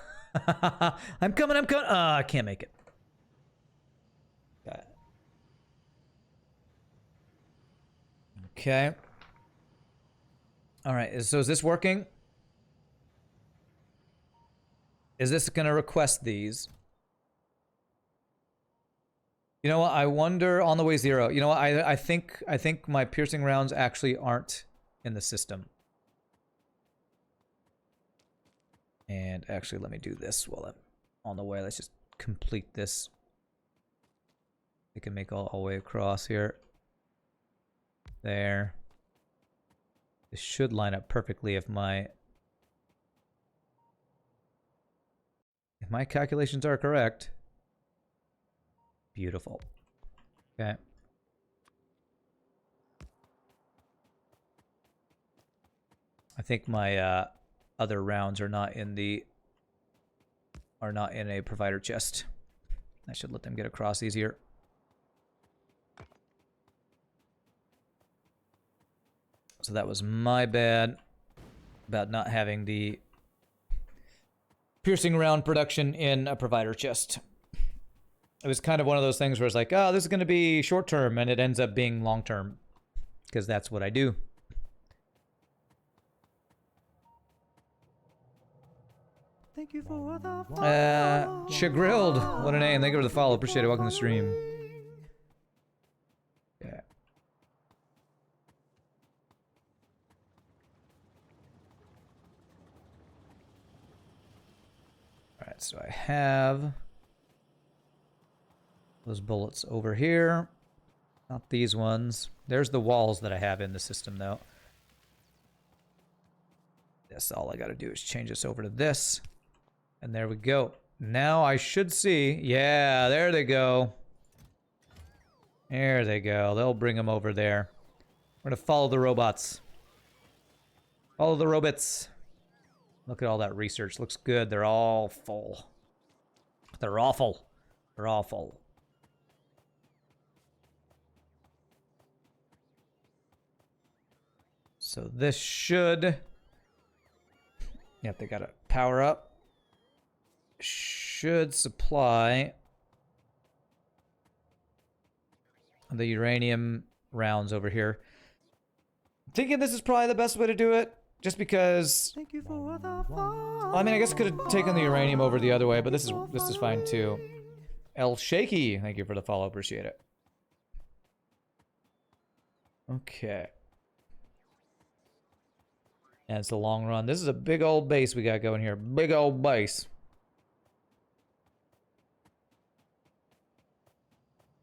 I'm coming. I can't make it. Got it. Okay. All right, so is this working? Is this gonna request these? You know what? I wonder on the way 0. You know what? I think my piercing rounds actually aren't in the system. And actually, let me do this while I'm on the way. Let's just complete this. We can make all the way across here. There. This should line up perfectly if my calculations are correct. Beautiful. Okay. I think my other rounds are not in a provider chest. I should let them get across easier. So that was my bad about not having the piercing round production in a provider chest. It was kind of one of those things where it's like, oh, this is going to be short term, and it ends up being long term, because that's what I do. Thank you for the Chagrilled. What a name. Thank you for the follow. Appreciate it. Welcome to the stream. Yeah. Alright, so I have those bullets over here. Not these ones. There's the walls that I have in the system, though. Yes, all I gotta do is change this over to this. And there we go. Now I should see... Yeah, there they go. There they go. They'll bring them over there. We're gonna follow the robots. Follow the robots. Look at all that research. Looks good. They're all full. They're awful. They're awful. So this should... Yep, they gotta power up. Should supply the uranium rounds over here. I'm thinking this is probably the best way to do it, just because... Thank you for the fun. I mean, I guess I could have taken the uranium over the other way, but this is fine too. El Shaky, thank you for the follow, appreciate it. Okay. And it's the long run. This is a big old base we got going here. Big old base.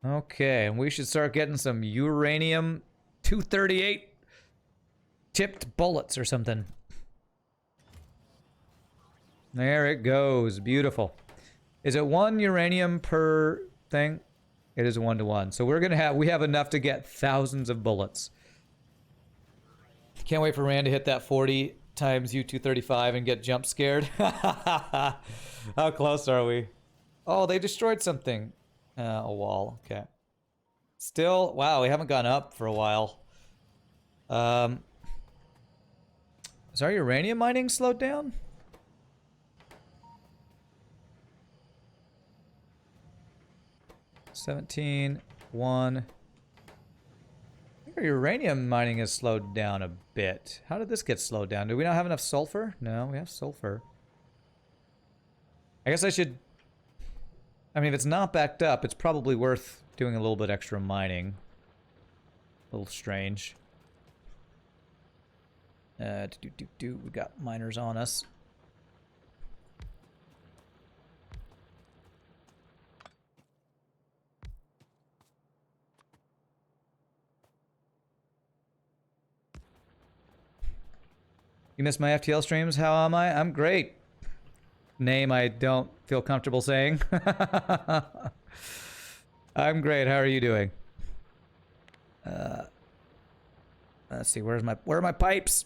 Okay, and we should start getting some uranium 238 tipped bullets or something. There it goes. Beautiful. Is it 1 uranium per thing? It is 1-to-1. So we have enough to get thousands of bullets. Can't wait for Rand to hit that 40 times U-235 and get jump scared. How close are we? Oh, they destroyed something. A wall. Okay. Still, wow, we haven't gone up for a while. Is our uranium mining slowed down? $17, 1. I think our uranium mining has slowed down a bit. How did this get slowed down? Do we not have enough sulfur? No, we have sulfur. I guess I should... I mean, if it's not backed up, it's probably worth doing a little bit extra mining. A little strange. We got miners on us. You missed my FTL streams? How am I? I'm great. Name I don't feel comfortable saying. I'm great. How are you doing? Let's see. Where are my pipes?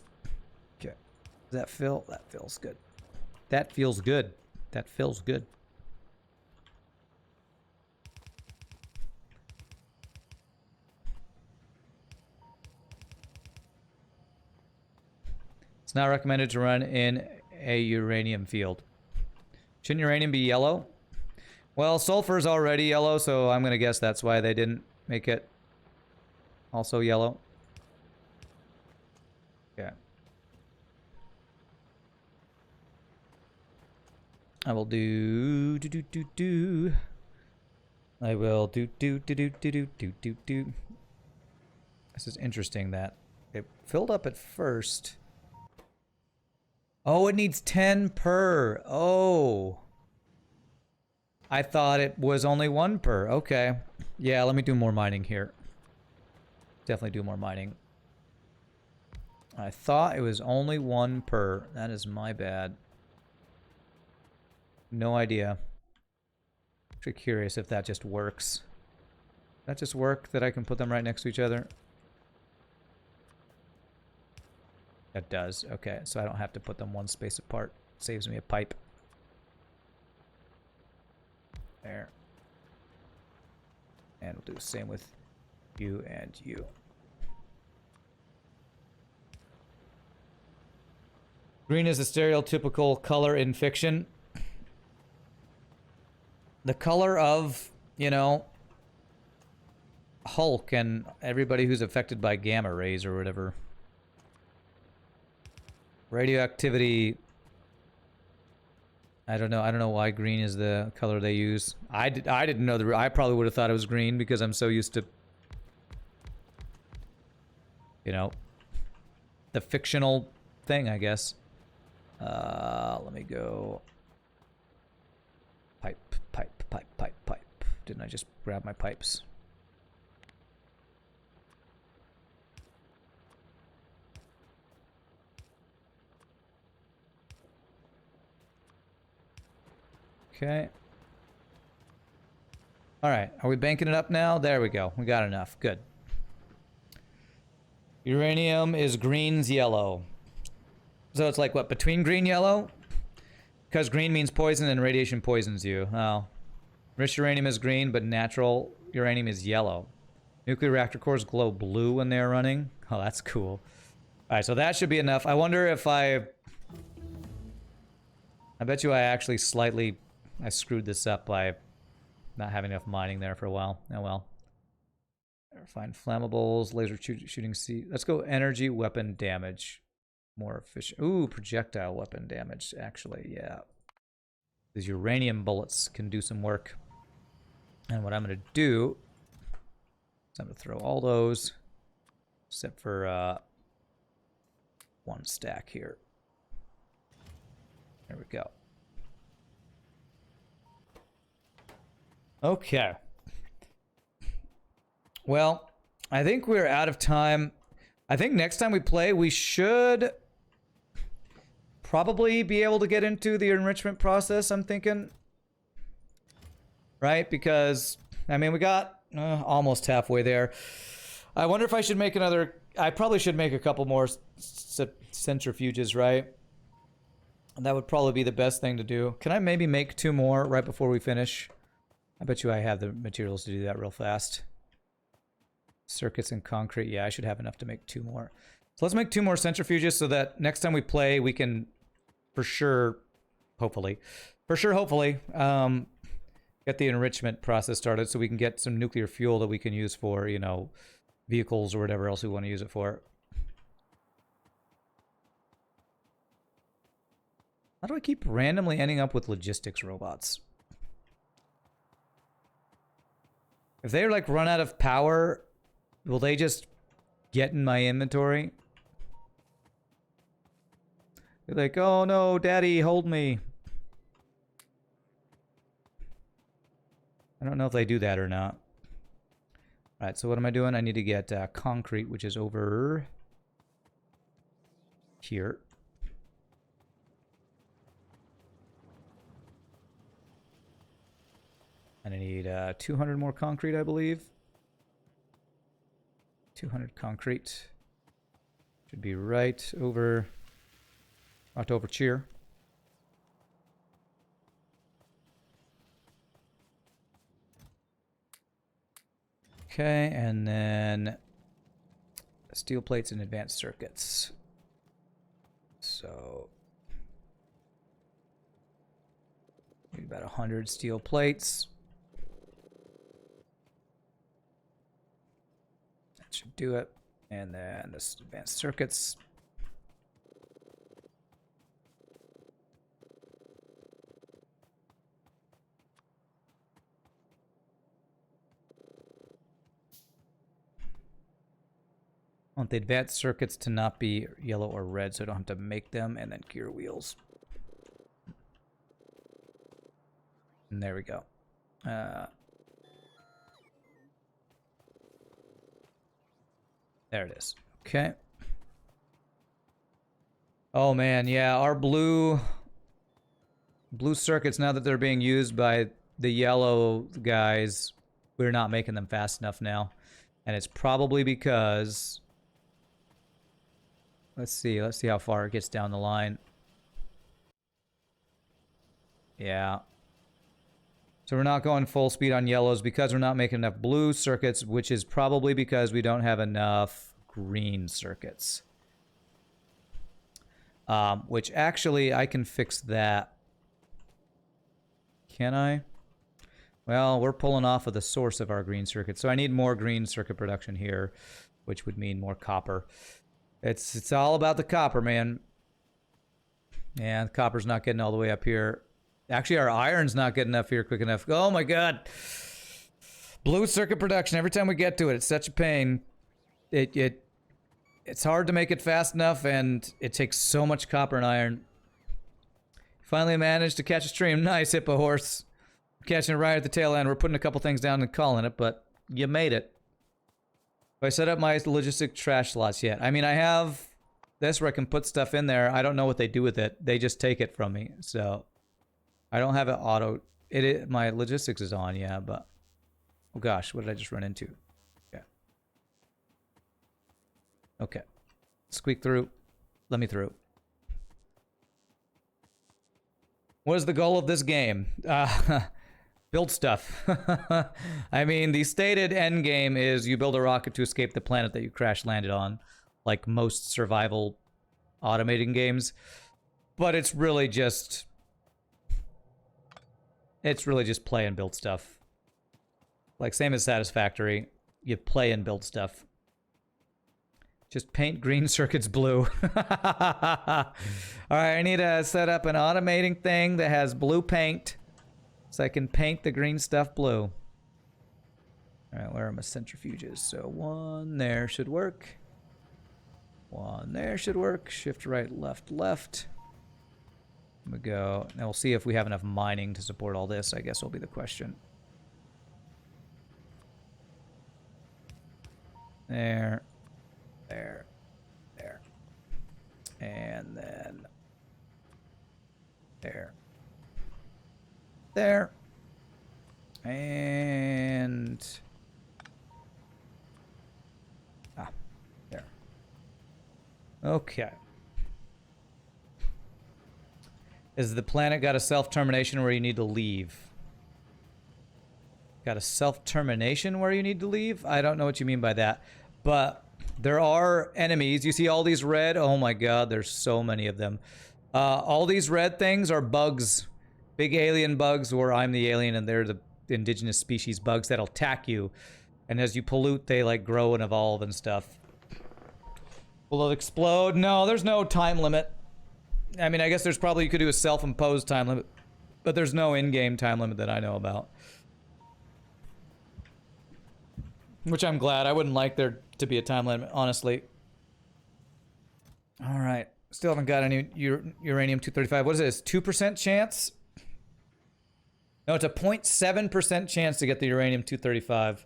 Okay. Does that fill? That feels good. That feels good. That feels good. It's not recommended to run in a uranium field. Shouldn't uranium be yellow? Well, sulfur's already yellow, so I'm gonna guess that's why they didn't make it also yellow. Yeah. I will do I will do. This is interesting that it filled up at first. Oh, it needs 10 per. Oh. I thought it was only 1 per. Okay. Yeah, let me do more mining here. Definitely do more mining. I thought it was only 1 per. That is my bad. No idea. Actually curious if that just works. Does that just work that I can put them right next to each other? That does. Okay, so I don't have to put them one space apart. Saves me a pipe. There. And we'll do the same with you and you. Green is a stereotypical color in fiction. The color of, you know, Hulk and everybody who's affected by gamma rays or whatever. Radioactivity. I don't know why green is the color they use. I didn't know I probably would have thought it was green because I'm so used to, you know, the fictional thing, I guess. Let me go. Pipe. Didn't I just grab my pipes? Okay. Alright, are we banking it up now? There we go. We got enough. Good. Uranium is green's yellow. So it's like, what, between green yellow? Because green means poison and radiation poisons you. Oh. Enriched uranium is green, but natural uranium is yellow. Nuclear reactor cores glow blue when they're running. Oh, that's cool. Alright, so that should be enough. I wonder if I bet you I actually slightly... I screwed this up by not having enough mining there for a while. Oh well. Find flammables, laser shooting C. Let's go energy weapon damage. More efficient. Ooh, projectile weapon damage, actually, yeah. These uranium bullets can do some work. And what I'm going to do is I'm going to throw all those, except for one stack here. There we go. Okay. Well, I think we're out of time. I think next time we play, we should probably be able to get into the enrichment process, I'm thinking. Right? Because, I mean, we got almost halfway there. I wonder if I should make another... I probably should make a couple more centrifuges, right? That would probably be the best thing to do. Can I maybe make 2 more right before we finish? I bet you I have the materials to do that real fast. Circuits and concrete. Yeah, I should have enough to make 2 more. So let's make 2 more centrifuges so that next time we play, we can for sure, hopefully, get the enrichment process started so we can get some nuclear fuel that we can use for, you know, vehicles or whatever else we want to use it for. How do I keep randomly ending up with logistics robots? If they like run out of power, will they just get in my inventory? They're like, oh no, daddy, hold me. I don't know if they do that or not. Alright, so what am I doing? I need to get concrete, which is over here. And I need 200 more concrete, I believe. 200 concrete. Should be right over cheer. Okay, and then steel plates and advanced circuits. So need about 100 steel plates. That should do it. And then this advanced circuits. I want the advanced circuits to not be yellow or red, so I don't have to make them, and then gear wheels. And there we go. There it is. Okay. Oh man, yeah, our blue circuits, now that they're being used by the yellow guys, we're not making them fast enough now. And it's probably because... Let's see how far it gets down the line. Yeah. So we're not going full speed on yellows because we're not making enough blue circuits, which is probably because we don't have enough green circuits. Which actually, I can fix that. Can I? Well, we're pulling off of the source of our green circuit, so I need more green circuit production here, which would mean more copper. It's all about the copper, man. Yeah, the copper's not getting all the way up here. Actually, our iron's not getting up here quick enough. Oh my god. Blue circuit production, every time we get to it, it's such a pain. It's hard to make it fast enough, and it takes so much copper and iron. Finally managed to catch a stream. Nice, Hippo Horse. Catching it right at the tail end. We're putting a couple things down and calling it, but you made it. Have I set up my logistic trash slots yet? I mean, I have this where I can put stuff in there. I don't know what they do with it. They just take it from me, so... I don't have it auto... my logistics is on, yeah, but... Oh gosh, what did I just run into? Yeah. Okay. Squeak through. Let me through. What is the goal of this game? Build stuff. I mean, the stated end game is you build a rocket to escape the planet that you crash landed on, like most survival automating games. But it's really just play and build stuff. Like same as Satisfactory, you play and build stuff. Just paint green circuits blue. All right, I need to set up an automating thing that has blue paint. So I can paint the green stuff blue. All right, where are my centrifuges? So one there should work. One there should work. Shift right, left, left. We go. Now we'll see if we have enough mining to support all this, I guess will be the question. There. There. There. And then there. There. And there. Okay. Is the planet got a self-termination where you need to leave? Got a self-termination where you need to leave? I don't know what you mean by that. But there are enemies. You see all these red? Oh my god, there's so many of them. All these red things are bugs. Big alien bugs where I'm the alien and they're the indigenous species bugs that'll attack you. And as you pollute, they like grow and evolve and stuff. Will it explode? No, there's no time limit. I mean, I guess there's probably, you could do a self-imposed time limit, but there's no in-game time limit that I know about. Which I'm glad. I wouldn't like there to be a time limit, honestly. All right. Still haven't got any uranium-235. What is this? 2% chance? No, it's a 0.7% chance to get the uranium-235.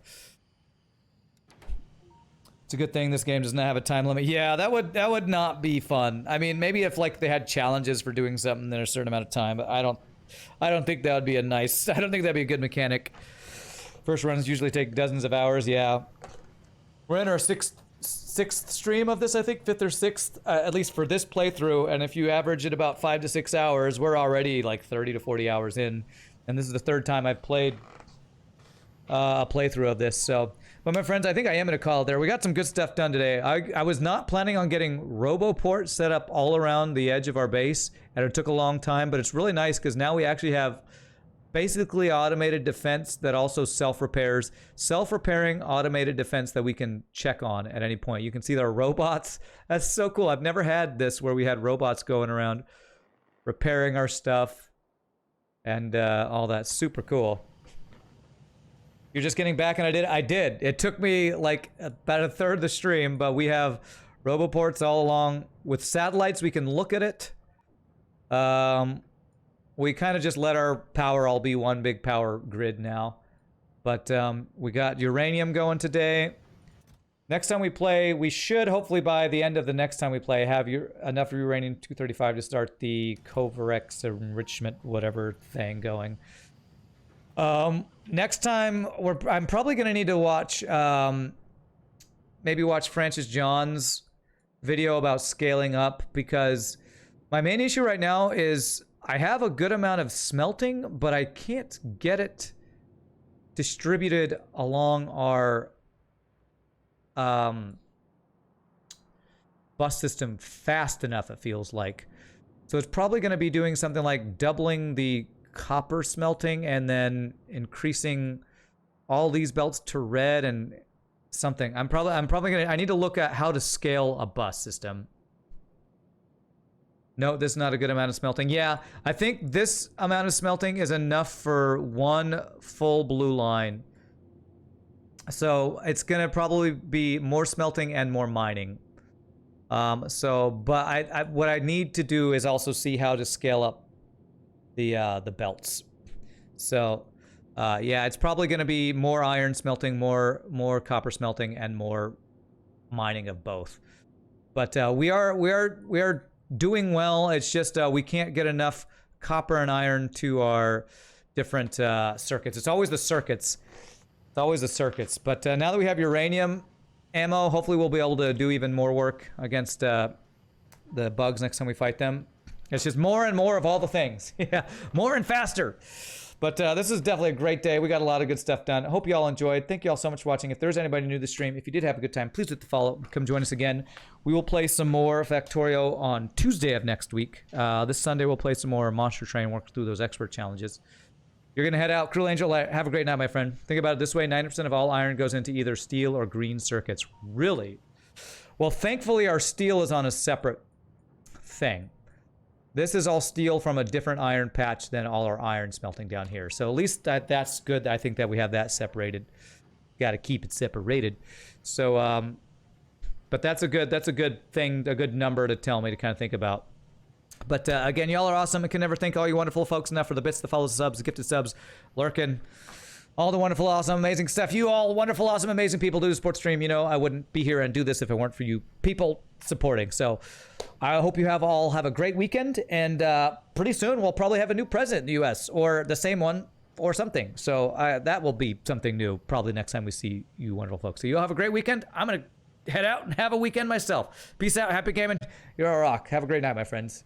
It's a good thing this game does not have a time limit. Yeah, that would not be fun. I mean, maybe if like they had challenges for doing something in a certain amount of time, but I don't think that would be a nice. I don't think that'd be a good mechanic. First runs usually take dozens of hours. Yeah, we're in our sixth stream of this, I think, fifth or sixth, at least for this playthrough. And if you average it about 5 to 6 hours, we're already like 30 to 40 hours in. And this is the third time I've played a playthrough of this. So, but my friends, I think I am gonna call it there. We got some good stuff done today. I was not planning on getting RoboPort set up all around the edge of our base, and it took a long time. But it's really nice because now we actually have basically automated defense that also self-repairs, self-repairing automated defense that we can check on at any point. You can see there are robots. That's so cool. I've never had this where we had robots going around repairing our stuff and all that. Super cool. You're just getting back, and I did. It took me like about a third of the stream, but we have RoboPorts all along. With satellites, we can look at it. We kind of just let our power all be one big power grid now. But we got uranium going today. Next time we play, we should hopefully by the end of the next time we play have enough uranium-235 to start the Covarex enrichment whatever thing going. Next time I'm probably gonna need to watch maybe watch Francis John's video about scaling up, because my main issue right now is I have a good amount of smelting, but I can't get it distributed along our bus system fast enough, it feels like. So it's probably going to be doing something like doubling the copper smelting and then increasing all these belts to red and something. I'm probably gonna, I need to look at how to scale a bus system. No, this is not a good amount of smelting. Yeah, I think this amount of smelting is enough for one full blue line. So it's gonna probably be more smelting and more mining. But what I need to do is also see how to scale up the belts. So yeah, it's probably gonna be more iron smelting, more copper smelting, and more mining of both. But we are doing well. It's just we can't get enough copper and iron to our different circuits. It's always the circuits. It's always the circuits. But now that we have uranium ammo, hopefully we'll be able to do even more work against the bugs next time we fight them. It's just more and more of all the things. Yeah, more and faster. But this is definitely a great day. We got a lot of good stuff done. I hope you all enjoyed. Thank you all so much for watching. If there's anybody new to the stream, if you did have a good time, please hit the follow. Come join us again. We will play some more Factorio on Tuesday of next week. This Sunday we'll play some more Monster Train, work through those expert challenges. You're going to head out. Cruel Angel, have a great night, my friend. Think about it this way. 90% of all iron goes into either steel or green circuits. Really? Well, thankfully, our steel is on a separate thing. This is all steel from a different iron patch than all our iron smelting down here. So at least that's good. I think that we have that separated. Got to keep it separated. So, but that's a good thing, a good number to tell me to kind of think about. But again, y'all are awesome. I can never thank all you wonderful folks enough for the bits, the follows, the subs, the gifted subs, lurking, all the wonderful, awesome, amazing stuff. You all wonderful, awesome, amazing people do the sports stream. You know, I wouldn't be here and do this if it weren't for you people supporting. So I hope you all have a great weekend. And pretty soon we'll probably have a new president in the U.S. or the same one or something. So that will be something new probably next time we see you wonderful folks. So you all have a great weekend. I'm going to head out and have a weekend myself. Peace out. Happy gaming. You're a rock. Have a great night, my friends.